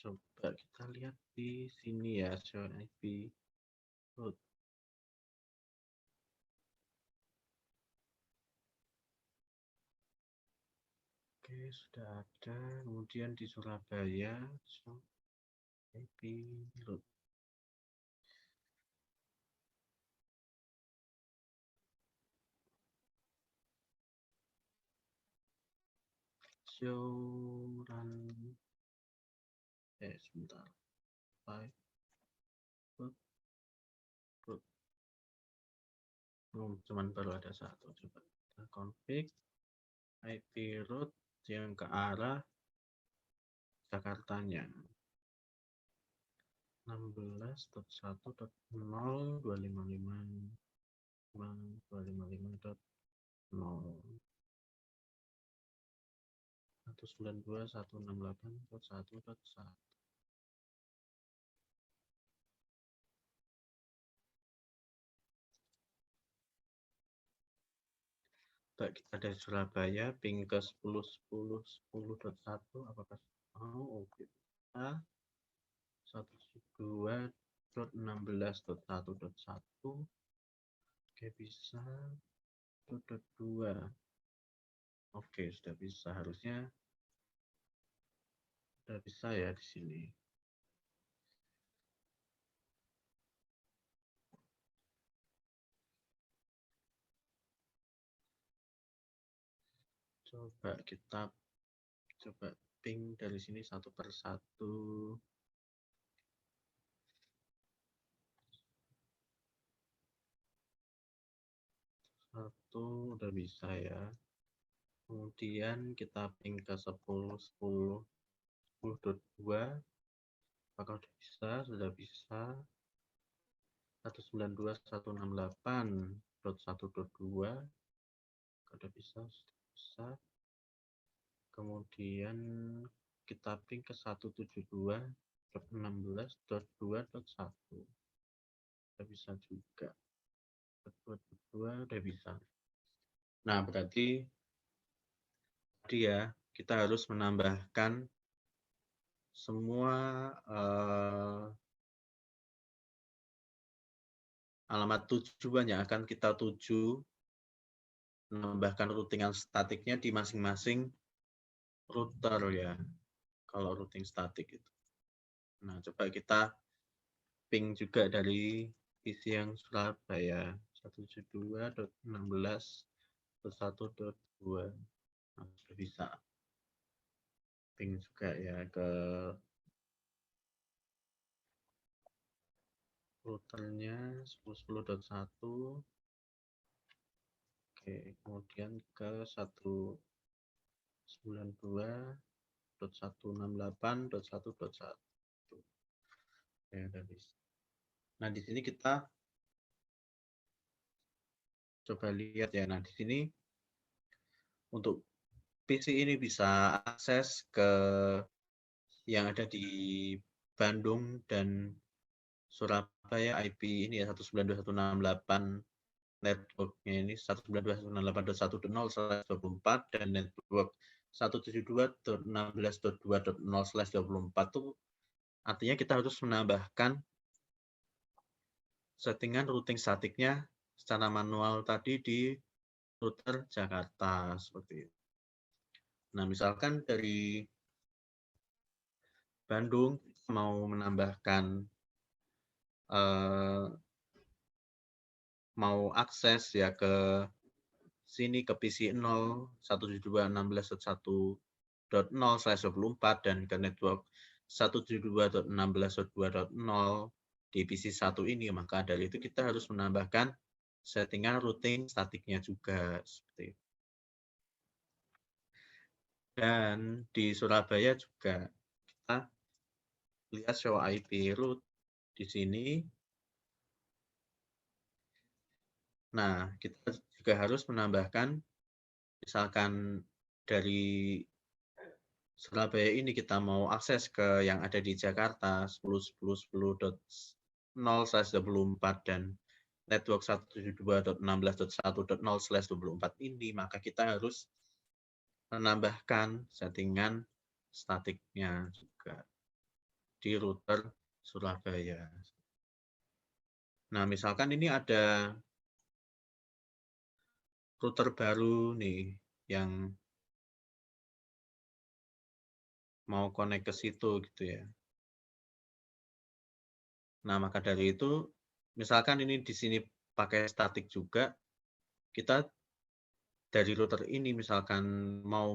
Coba kita lihat di sini ya, show IP route. Oke, sudah ada. Kemudian di Surabaya, show IP route. Show run. Sebentar. Type route. Cuman baru ada satu. Coba kita config IP route yang ke arah Jakartanya. 16.1.0.255.255.0. 192.168.1.1. Kita dari Surabaya ping ke 10.10.10.1. Apakah mau? Oke. 172.16.1.1. Oke, bisa. 1.2. Oke, sudah bisa. Harusnya sudah bisa ya di sini. Coba kita ping dari sini satu per satu. Satu udah bisa ya. Kemudian kita ping ke 10.2. Apakah udah bisa? Sudah bisa. 192.168.1.2. Udah bisa, sudah bisa. Kemudian kita ping ke 172.16.2.1. Udah bisa juga. 2.2 udah bisa. Nah, berarti tadi ya, kita harus menambahkan semua alamat tujuan yang akan kita tuju, menambahkan routingan statiknya di masing-masing router ya, kalau routing statik itu. Nah, coba kita ping juga dari PC yang Surabaya 172.16.1.2. Nah, sudah bisa ping juga ya ke routernya 10.10.1. Oke, kemudian ke 192.168.1.1. Ya, udah bisa. Nah, di sini kita coba lihat ya. Nah, di sini untuk PC ini bisa akses ke yang ada di Bandung dan Surabaya IP ini ya 192.168 networknya ini 192.168.1.0/24 dan network 172.16.2.0/24 itu artinya kita harus menambahkan settingan routing statiknya secara manual tadi di router Jakarta seperti itu. Nah, misalkan dari Bandung mau menambahkan mau akses ya ke sini ke PC 0 172.16.1.0/24 dan ke network 172.16.2.0 di PC 1 ini, maka dari itu kita harus menambahkan settingan routing statiknya juga seperti itu. Dan di Surabaya juga kita lihat show IP route di sini. Nah, kita juga harus menambahkan misalkan dari Surabaya ini kita mau akses ke yang ada di Jakarta 10.10.10.0/24 dan network 172.16.1.0/24 ini, maka kita harus menambahkan settingan statiknya juga di router Surabaya. Nah, misalkan ini ada router baru nih yang mau connect ke situ gitu ya. Nah, maka dari itu misalkan ini di sini pakai statik juga, kita dari router ini misalkan mau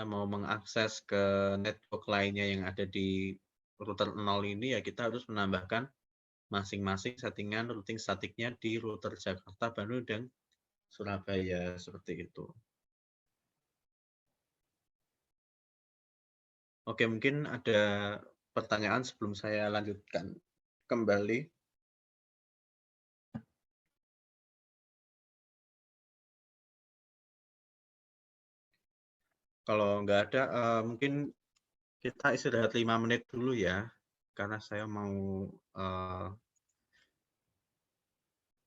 mau mengakses ke network lainnya yang ada di router 0 ini ya kita harus menambahkan masing-masing settingan routing statiknya di router Jakarta, Bandung, dan Surabaya seperti itu. Oke, mungkin ada pertanyaan sebelum saya lanjutkan kembali. Kalau nggak ada, mungkin kita istirahat 5 menit dulu ya, karena saya mau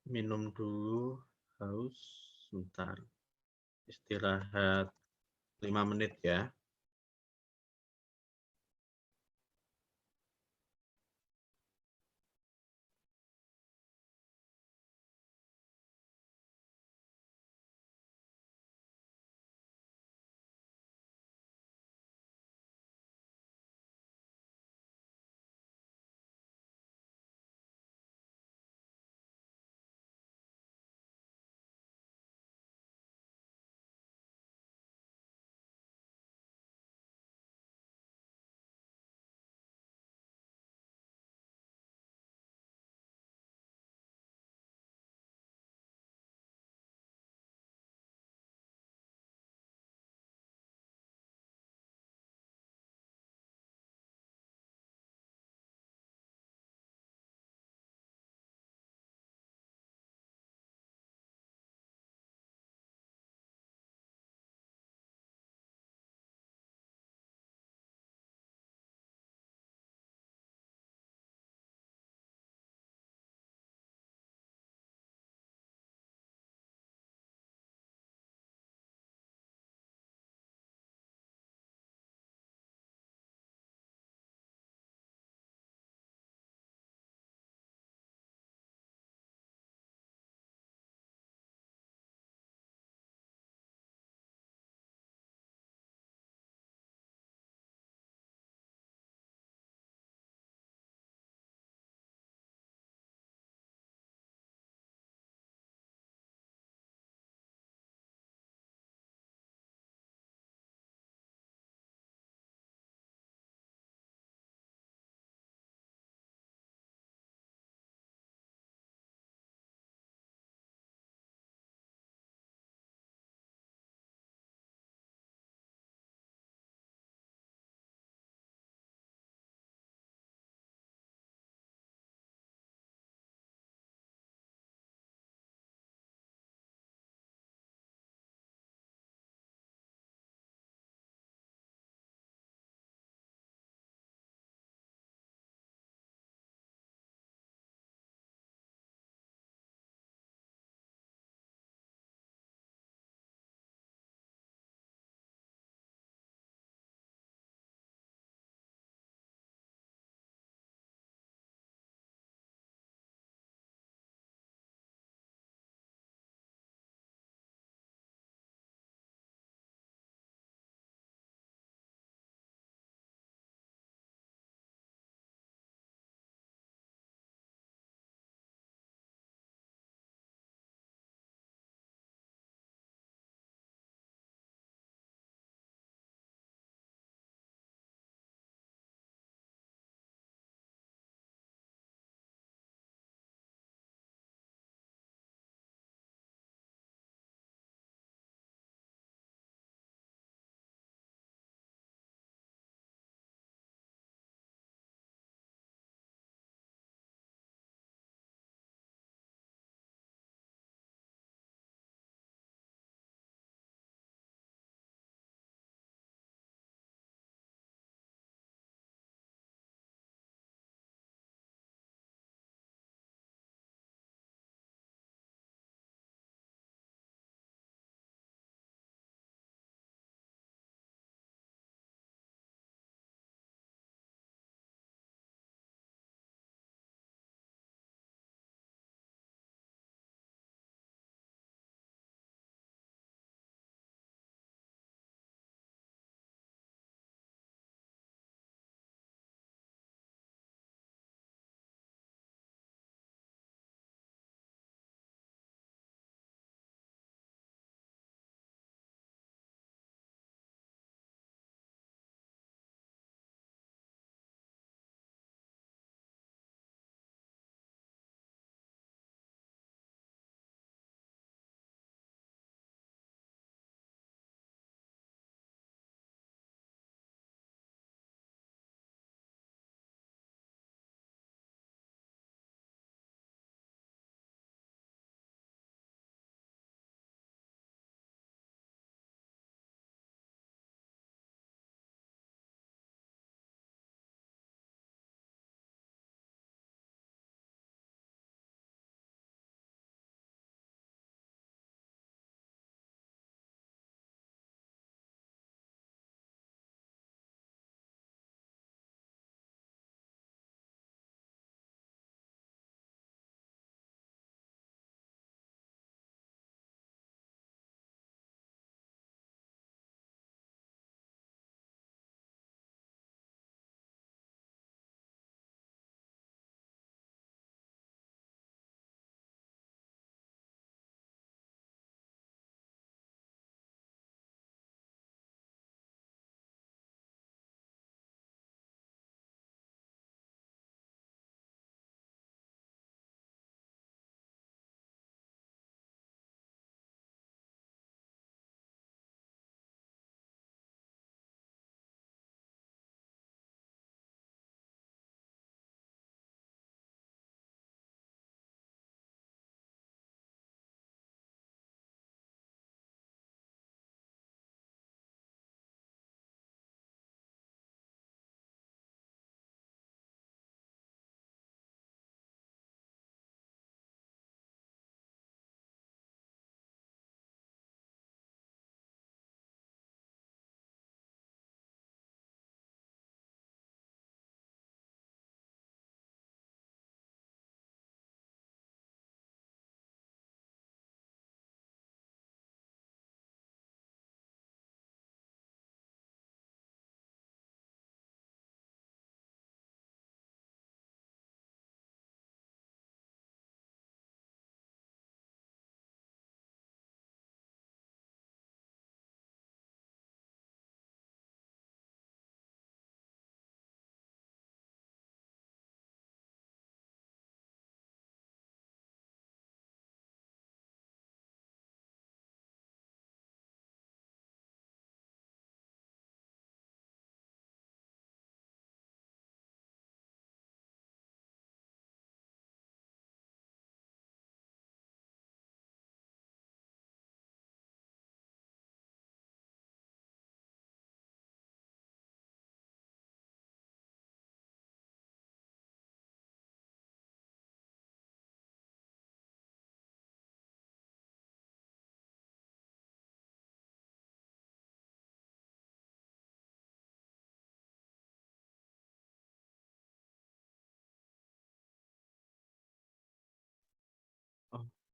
minum dulu, haus, sebentar. Istirahat 5 menit ya.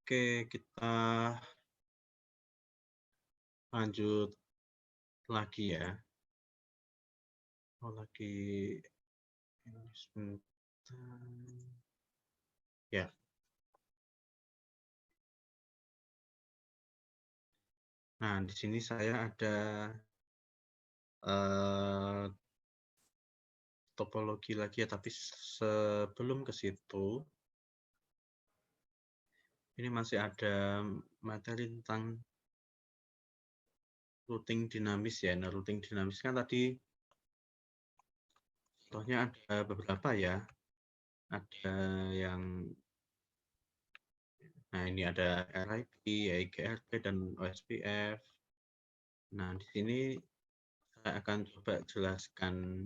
Oke, kita lanjut lagi ya. Oh, lagi ini sebentar. Ya. Nah, di sini saya ada topologi lagi ya, tapi sebelum ke situ, ini masih ada materi tentang routing dinamis ya. Nah, routing dinamis kan tadi contohnya ada beberapa ya. Ada yang, nah ini ada RIP, IGRP, dan OSPF. Nah, di sini saya akan coba jelaskan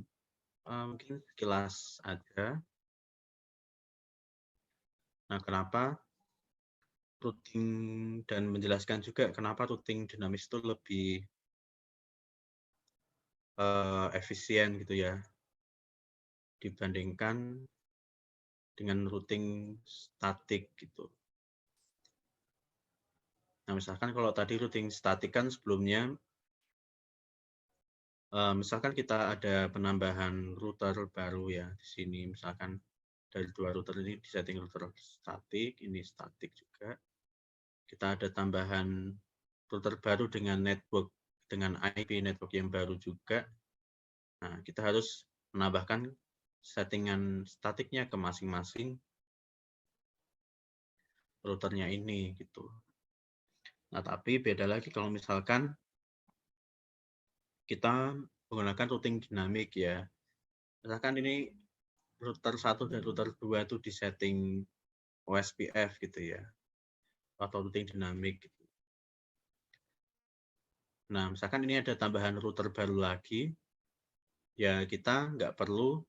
mungkin sekilas aja. Nah, kenapa routing, dan menjelaskan juga kenapa routing dinamis itu lebih efisien gitu ya dibandingkan dengan routing statik gitu. Nah, misalkan kalau tadi routing statik kan sebelumnya, misalkan kita ada penambahan router baru ya di sini, misalkan dari 2 router ini di setting router statik, ini statik juga. Kita ada tambahan router baru dengan network, dengan IP network yang baru juga. Nah, kita harus menambahkan settingan statiknya ke masing-masing routernya ini gitu. Nah, tapi beda lagi kalau misalkan kita menggunakan routing dinamik ya. Misalkan ini router 1 dan router 2 itu di setting OSPF gitu ya, atau routing dinamik gitu. Nah, misalkan ini ada tambahan router baru lagi, ya kita nggak perlu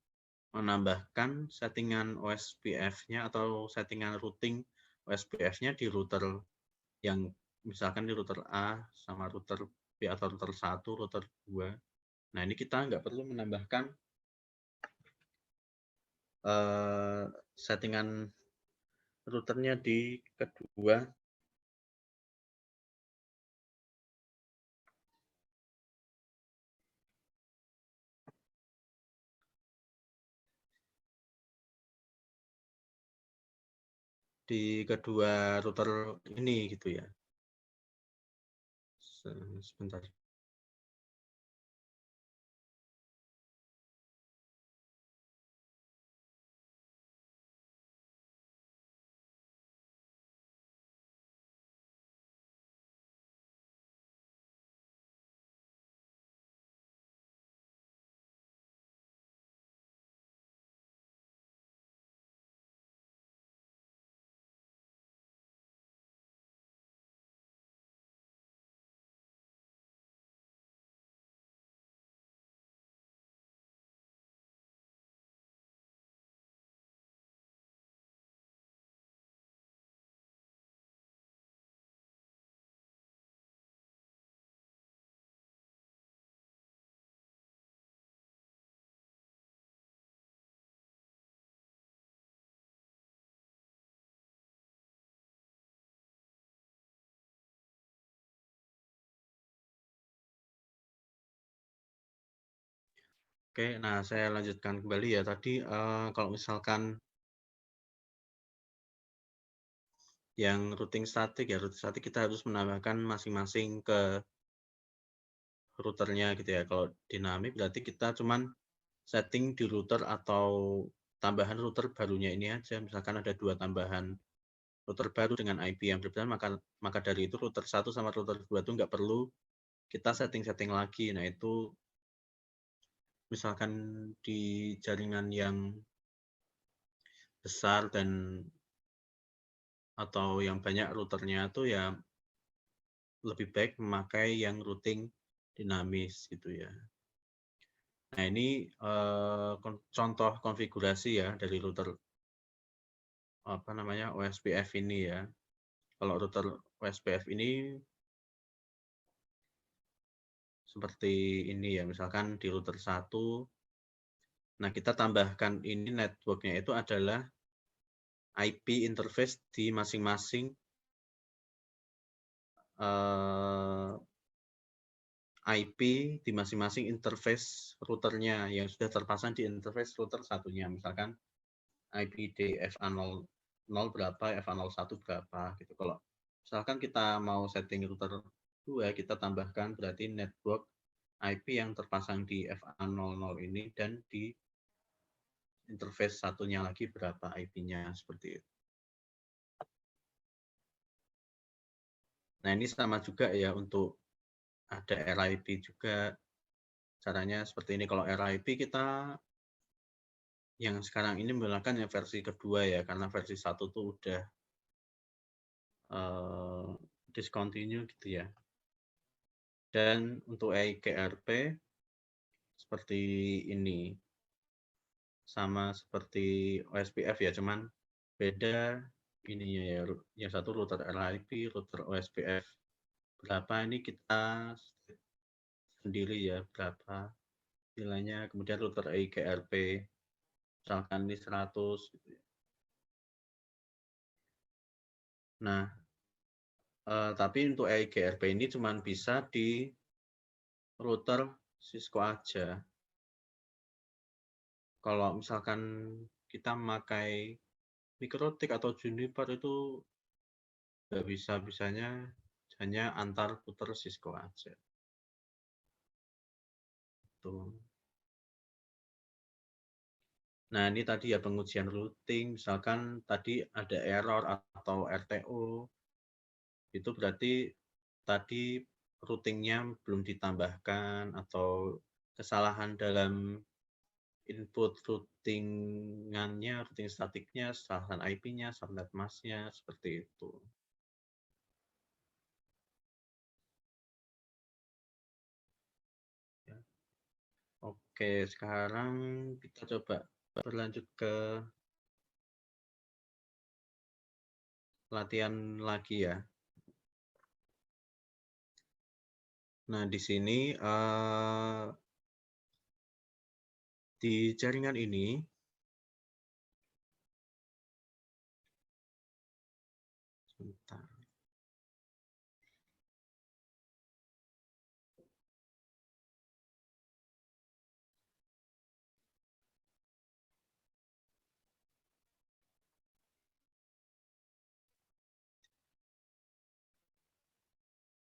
menambahkan settingan OSPF-nya atau settingan routing OSPF-nya di router yang misalkan di router A sama router B atau router 1, router 2. Nah, ini kita nggak perlu menambahkan settingan routernya di kedua router ini gitu ya. Sebentar. Oke, nah saya lanjutkan kembali ya. Tadi kalau misalkan yang routing statik ya, routing statik kita harus menambahkan masing-masing ke routernya gitu ya. Kalau dinamik berarti kita cuman setting di router atau tambahan router barunya ini aja. Misalkan ada 2 tambahan router baru dengan IP yang berbeda, maka dari itu router 1 sama router 2 itu nggak perlu kita setting-setting lagi. Nah, itu misalkan di jaringan yang besar dan atau yang banyak routernya itu ya lebih baik memakai yang routing dinamis gitu ya. Nah, ini contoh konfigurasi ya dari router apa namanya OSPF ini ya. Kalau router OSPF ini seperti ini ya, misalkan di router 1, nah kita tambahkan ini networknya itu adalah IP interface di masing-masing IP di masing-masing interface routernya yang sudah terpasang di interface router satunya. Misalkan IP di FA0 berapa, FA01 berapa gitu. Kalau misalkan kita mau setting router 2, kita tambahkan berarti network IP yang terpasang di FA00 ini dan di interface satunya lagi berapa IP-nya seperti itu. Nah, ini sama juga ya untuk ada RIP juga. Caranya seperti ini. Kalau RIP kita yang sekarang ini menggunakan yang versi kedua ya, karena versi 1 tuh udah discontinue gitu ya. Dan untuk EIGRP seperti ini. Sama seperti OSPF ya, cuman beda ininya ya. Yang satu router RIP, router OSPF. Berapa ini kita sendiri ya, berapa nilainya. Kemudian router EIGRP, misalkan ini 100 gitu ya. Nah, tapi untuk EIGRP ini cuma bisa di router Cisco aja. Kalau misalkan kita memakai MikroTik atau Juniper itu nggak bisa, bisanya hanya antar router Cisco aja. Tuh. Nah, ini tadi ya pengujian routing, misalkan tadi ada error atau RTO, itu berarti tadi routingnya belum ditambahkan atau kesalahan dalam input routingannya, routing statiknya, kesalahan IP-nya, subnet mask-nya, seperti itu. Ya. Oke, sekarang kita coba berlanjut ke latihan lagi ya. Nah, di sini di jaringan ini sebentar.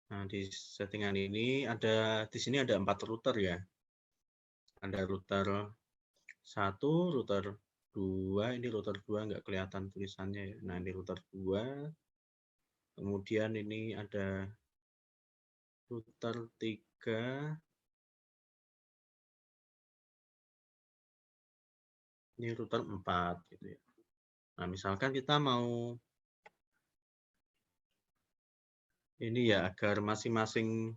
Nah, di settingan ini di sini ada 4 router ya. Ada router 1, router 2, ini router 2 nggak kelihatan tulisannya ya. Nah, ini router 2. Kemudian ini ada router 3. Ini router 4 gitu ya. Nah, misalkan kita mau ini ya, agar masing-masing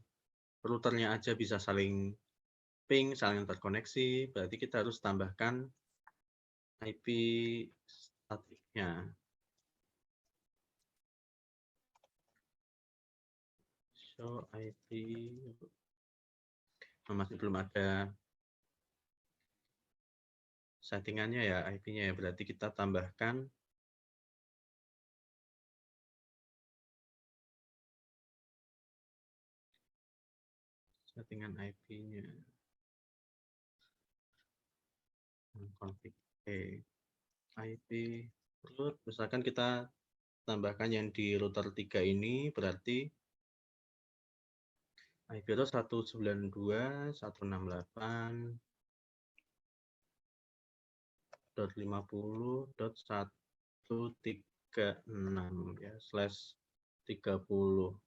routernya aja bisa saling ping, saling terkoneksi, berarti kita harus tambahkan IP statiknya. Show IP, masih belum ada settingannya ya, IP-nya ya, berarti kita tambahkan settingan IP-nya. Config IP root, misalkan kita tambahkan yang di router 3 ini, berarti IP root 192.168.50.136 ya, /30.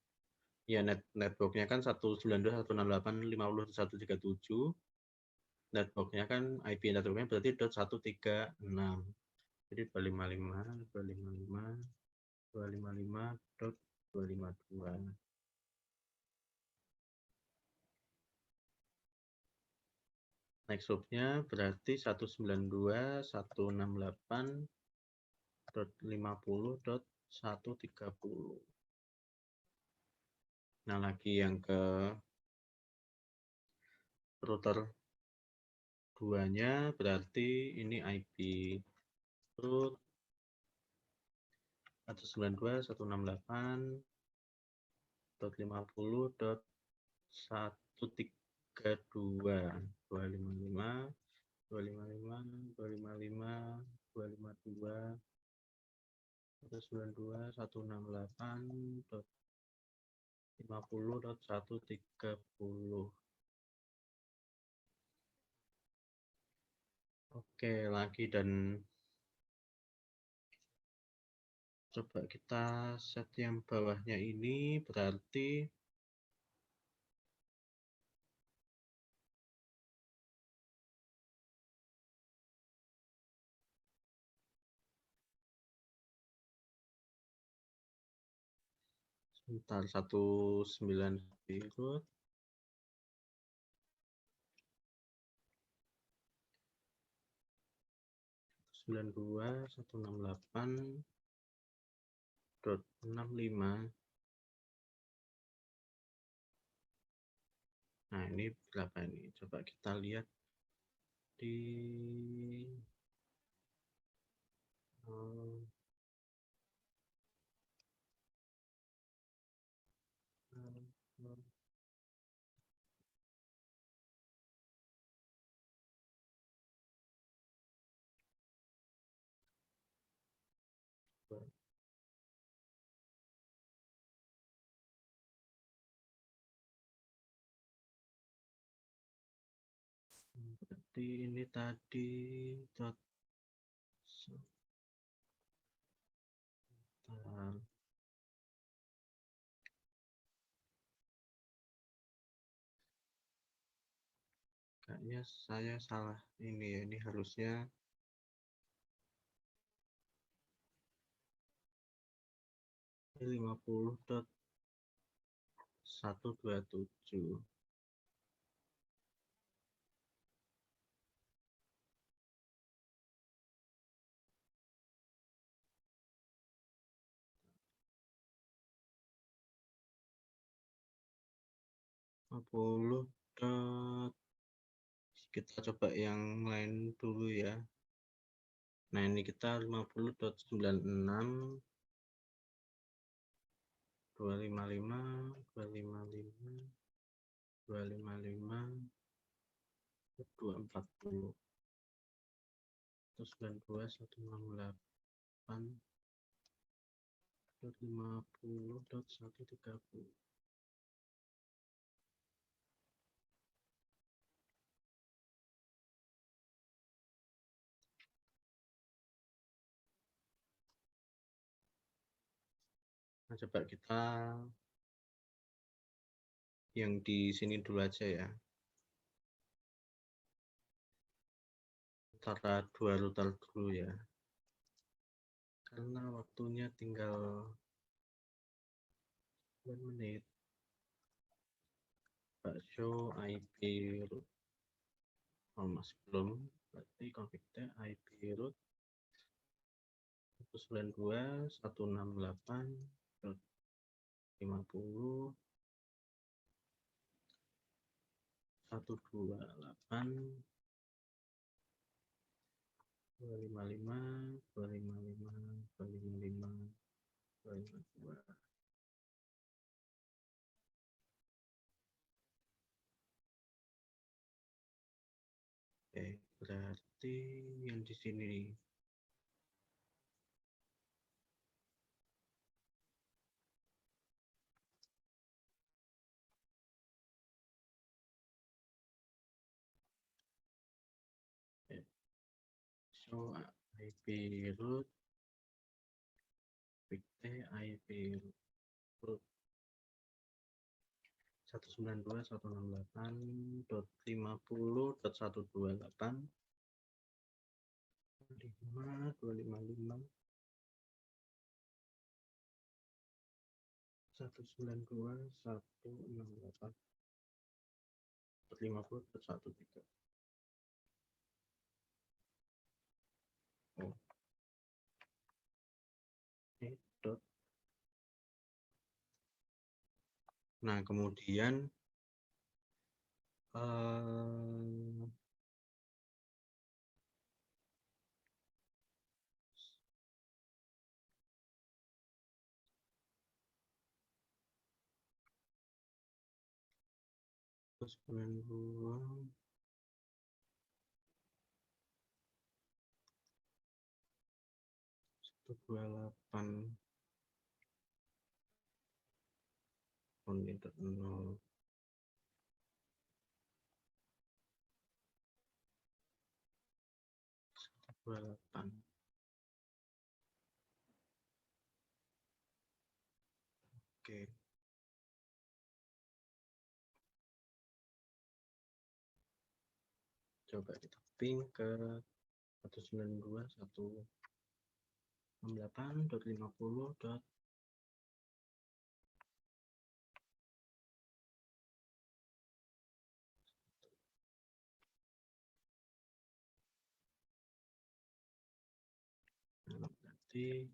Ya, networknya kan 192.168.50.137. Networknya kan IP networknya berarti .136. Jadi 255.255.255.252. Next hop-nya berarti 192.168.50.130. Nah, lagi yang ke router 2-nya berarti ini IP root 192.168.50.130. dot 50.132 255 255 255 252 192 168 dot 50.130. Oke, lagi dan coba kita set yang bawahnya ini berarti sebentar 19 virut 92 168 dot 65. Nah, ini berapa ini? Coba kita lihat di berarti ini tadi dot sebentar. Kayaknya saya salah ini ya, ini harusnya 50.127. Kita coba yang lain dulu ya. Nah, ini kita 50.96 255 255 255 240 192 168 50.130. Nah, coba kita yang di sini dulu aja ya. Antara dua router dulu ya. Karena waktunya tinggal 9 menit. Bakso IP root. Oh, masih belum. Berarti config-nya IP root 192 168 50 128 255 255 255 252. Oke, berarti yang di sini show IP root IP root 192.168.50.128 255 192 168 50.13. Oh, ini dot. Nah, kemudian 192 128 tidak 0 128. Oke. Coba kita ping ke 192.168.50. Berarti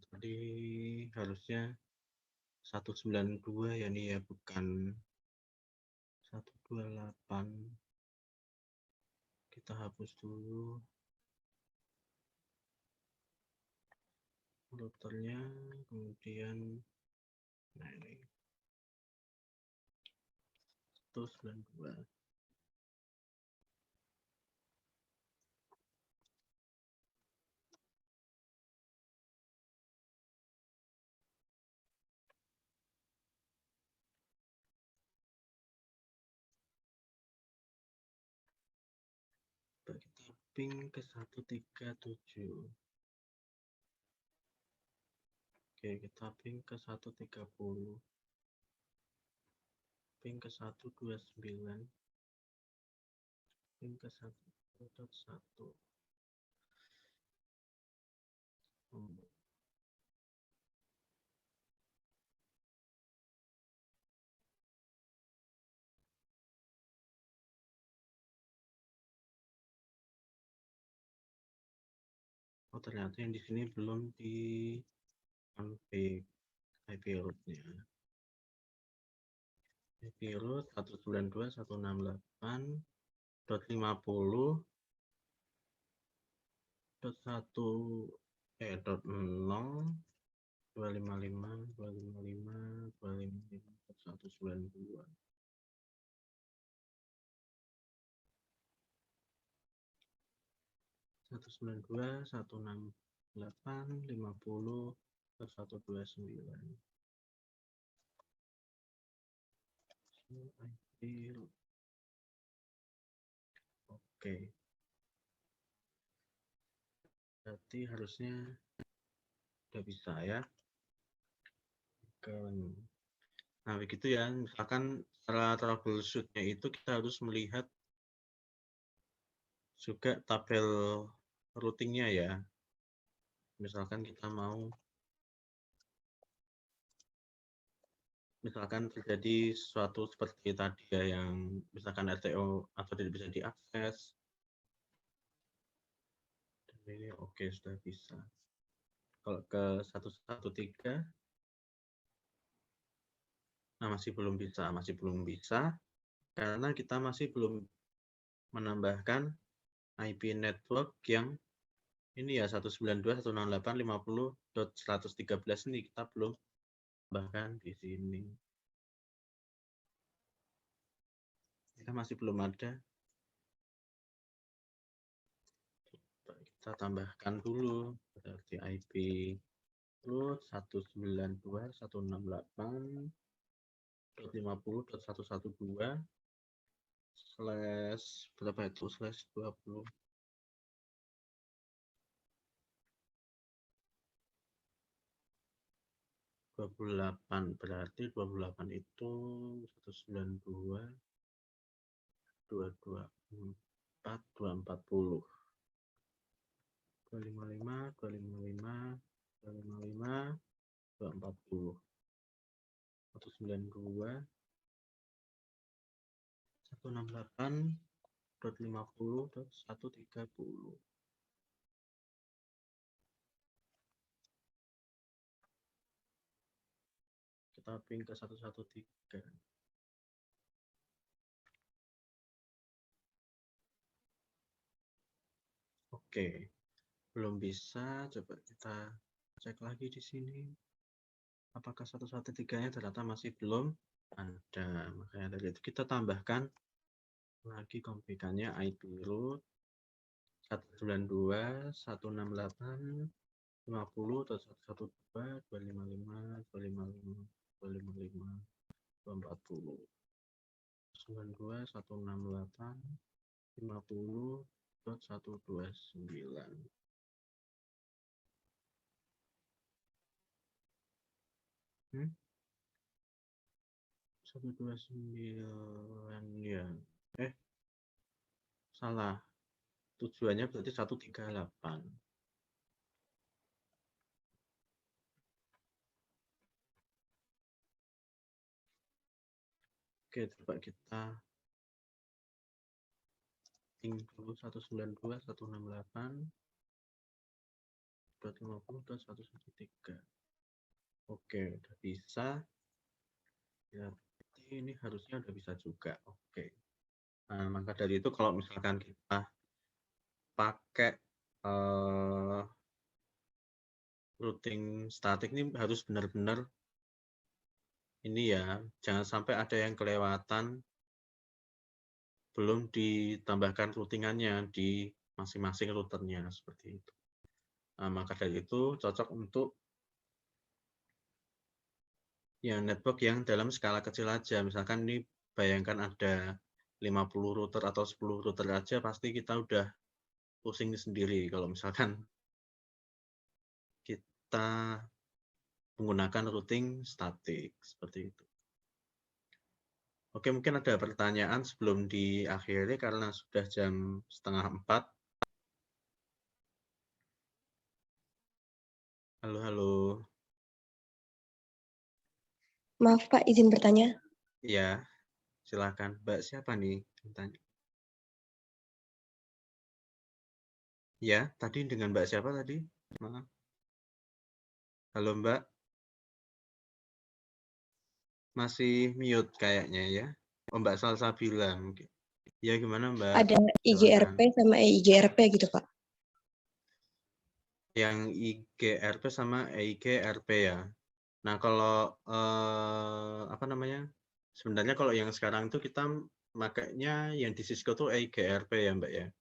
tadi harusnya 192 ya nih ya, bukan 128. Kita hapus dulu routernya, kemudian nah ini 192. Kita ping ke 137. Oke, kita ping ke 130. Ping ke 129. Ping ke 1.1. Oh, ternyata yang di sini belum di config IP root-nya. IP root 192.168.1.1 255.255.255.192. 192.168.50.129. Oke, berarti harusnya udah bisa ya. Nah begitu ya, misalkan setelah troubleshoot-nya itu kita harus melihat juga tabel routingnya ya. Misalkan kita mau, misalkan terjadi sesuatu seperti tadi ya, yang misalkan RTO atau tidak bisa diakses. Dan ini oke, sudah bisa. Kalau ke 113, nah masih belum bisa, karena kita masih belum menambahkan IP network yang ini ya 192.168.50.113 ini kita belum bahkan di sini. Kita masih belum ada. Kita tambahkan dulu berarti IP root 192.168.50.112 slash berapa itu slash 20. 28 berarti 28 itu 192 224 240 255 255 255 240 192 168.50.130. Kita ping ke 113. Oke, belum bisa. Coba kita cek lagi di sini. Apakah 113-nya ternyata masih belum ada. Makanya dari itu kita tambahkan lagi konfigurasinya IP root 192, 168, 50, 112, 255, 255, 255, 240, 92, 168, 50, 129. 129 ya. Salah. Tujuannya berarti 138. Oke, coba kita ping dulu 192, 168, 250, 113. Oke, udah bisa. Ya, ini harusnya udah bisa juga. Oke. Nah, maka dari itu kalau misalkan kita pakai routing statik ini harus benar-benar ini ya, jangan sampai ada yang kelewatan belum ditambahkan routingannya di masing-masing routernya seperti itu. Nah, maka dari itu cocok untuk ya network yang dalam skala kecil aja. Misalkan ini bayangkan ada 50 router atau 10 router aja, pasti kita udah pusing sendiri kalau misalkan kita menggunakan routing statik seperti itu. Oke, mungkin ada pertanyaan sebelum diakhiri karena sudah jam 3:30. Halo, halo. Maaf Pak, izin bertanya. Ya, silakan. Mbak siapa nih? Bertanya. Ya, tadi dengan Mbak siapa tadi? Maaf. Halo Mbak. Masih mute kayaknya ya. Oh, Mbak Salsabila mungkin. Ya, gimana Mbak? Ada IGRP Silakan. sama EIGRP gitu Pak. Yang IGRP sama EIGRP ya. Nah, kalau apa namanya? Sebenarnya kalau yang sekarang itu kita makanya yang di Cisco tuh EIGRP ya, Mbak ya.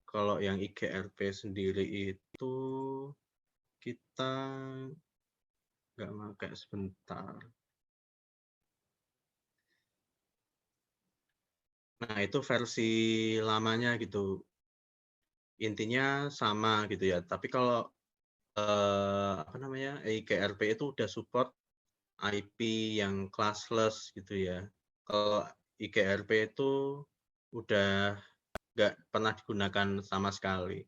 Kalau yang IGRP sendiri itu kita nggak pakai sebentar. Nah, itu versi lamanya gitu. Intinya sama gitu ya. Tapi kalau apa namanya? EIGRP itu udah support IP yang classless gitu ya. Kalau IGRP itu udah nggak pernah digunakan sama sekali.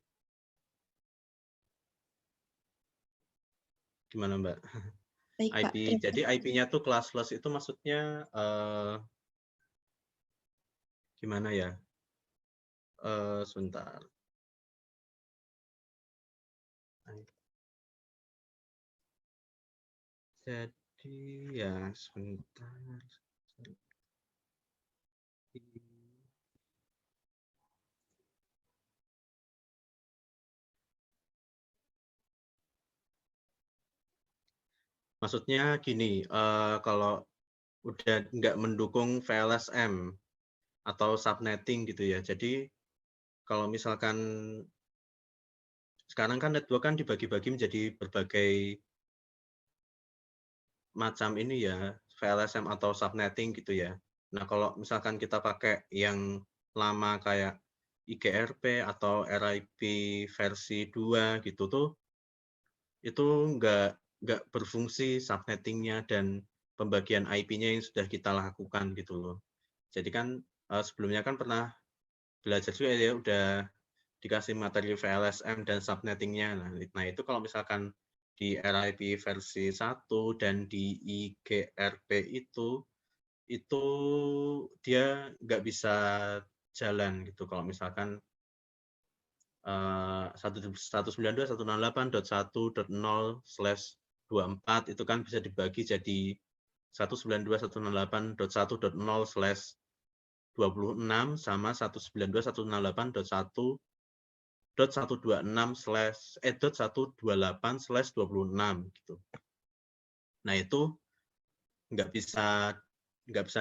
Gimana Mbak? Baik Pak, IP, jadi IP-nya tuh classless itu maksudnya gimana ya? Sebentar. Jadi ya sebentar. Maksudnya gini, kalau udah nggak mendukung VLSM atau subnetting gitu ya. Jadi kalau misalkan sekarang kan network kan dibagi-bagi menjadi berbagai macam ini ya, VLSM atau subnetting gitu ya. Nah, kalau misalkan kita pakai yang lama kayak IGRP atau RIP versi 2 gitu tuh, itu nggak berfungsi subnetting-nya dan pembagian IP-nya yang sudah kita lakukan gitu loh. Jadi kan sebelumnya kan pernah belajar juga ya, udah dikasih materi VLSM dan subnetting-nya. Nah, itu kalau misalkan di RIP versi 1 dan di IGRP itu dia nggak bisa jalan gitu. Kalau misalkan 192.168.1.0/24 itu kan bisa dibagi jadi 192.168.1.0/26 sama 192.168.1 .128/26 gitu. Nah itu nggak bisa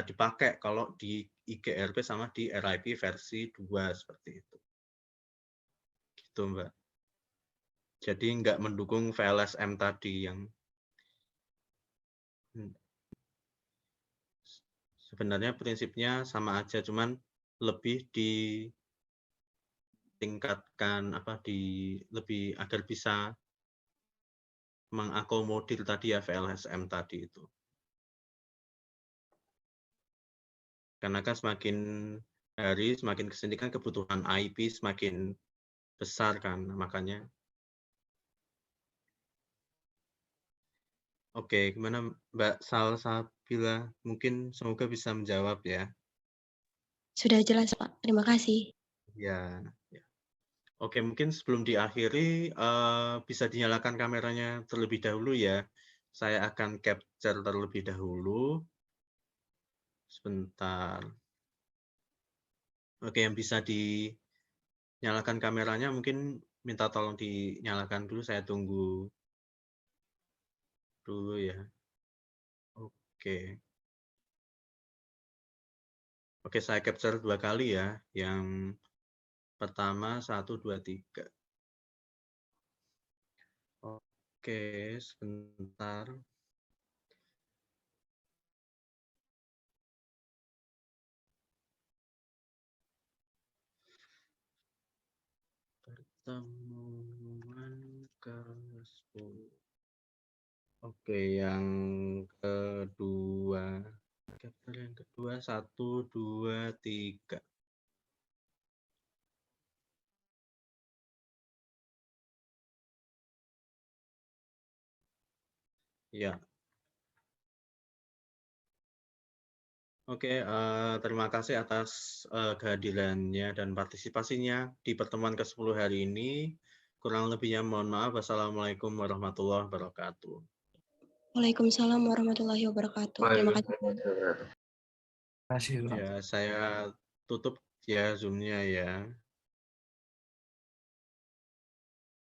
dipakai kalau di IGRP sama di RIP versi 2 seperti itu. Gitu, Mbak. Jadi nggak mendukung VLSM tadi yang sebenarnya prinsipnya sama aja, cuman lebih ditingkatkan lebih agar bisa mengakomodir tadi ya VLSM tadi itu. Karena kan semakin hari, semakin ke sini kan kebutuhan IP semakin besar kan, makanya. Oke, gimana Mbak Salsabila? Mungkin semoga bisa menjawab ya. Sudah jelas, Pak. Terima kasih. Ya, ya. Oke, mungkin sebelum diakhiri, bisa dinyalakan kameranya terlebih dahulu ya. Saya akan capture terlebih dahulu. Sebentar. Oke, yang bisa dinyalakan kameranya mungkin minta tolong dinyalakan dulu, saya tunggu dulu ya. Oke. Oke, saya capture 2 kali ya. Yang pertama 1, 2, 3. Oke, sebentar. Pertemuan ke-10. Oke, yang kedua. Capture yang kedua 1, 2, 3. Ya. Oke, terima kasih atas kehadirannya dan partisipasinya di pertemuan ke-10 hari ini. Kurang lebihnya mohon maaf. Wassalamualaikum warahmatullahi wabarakatuh. Waalaikumsalam warahmatullahi wabarakatuh. Terima kasih, Pak. Terima kasih. Ya, saya tutup ya Zoom-nya ya.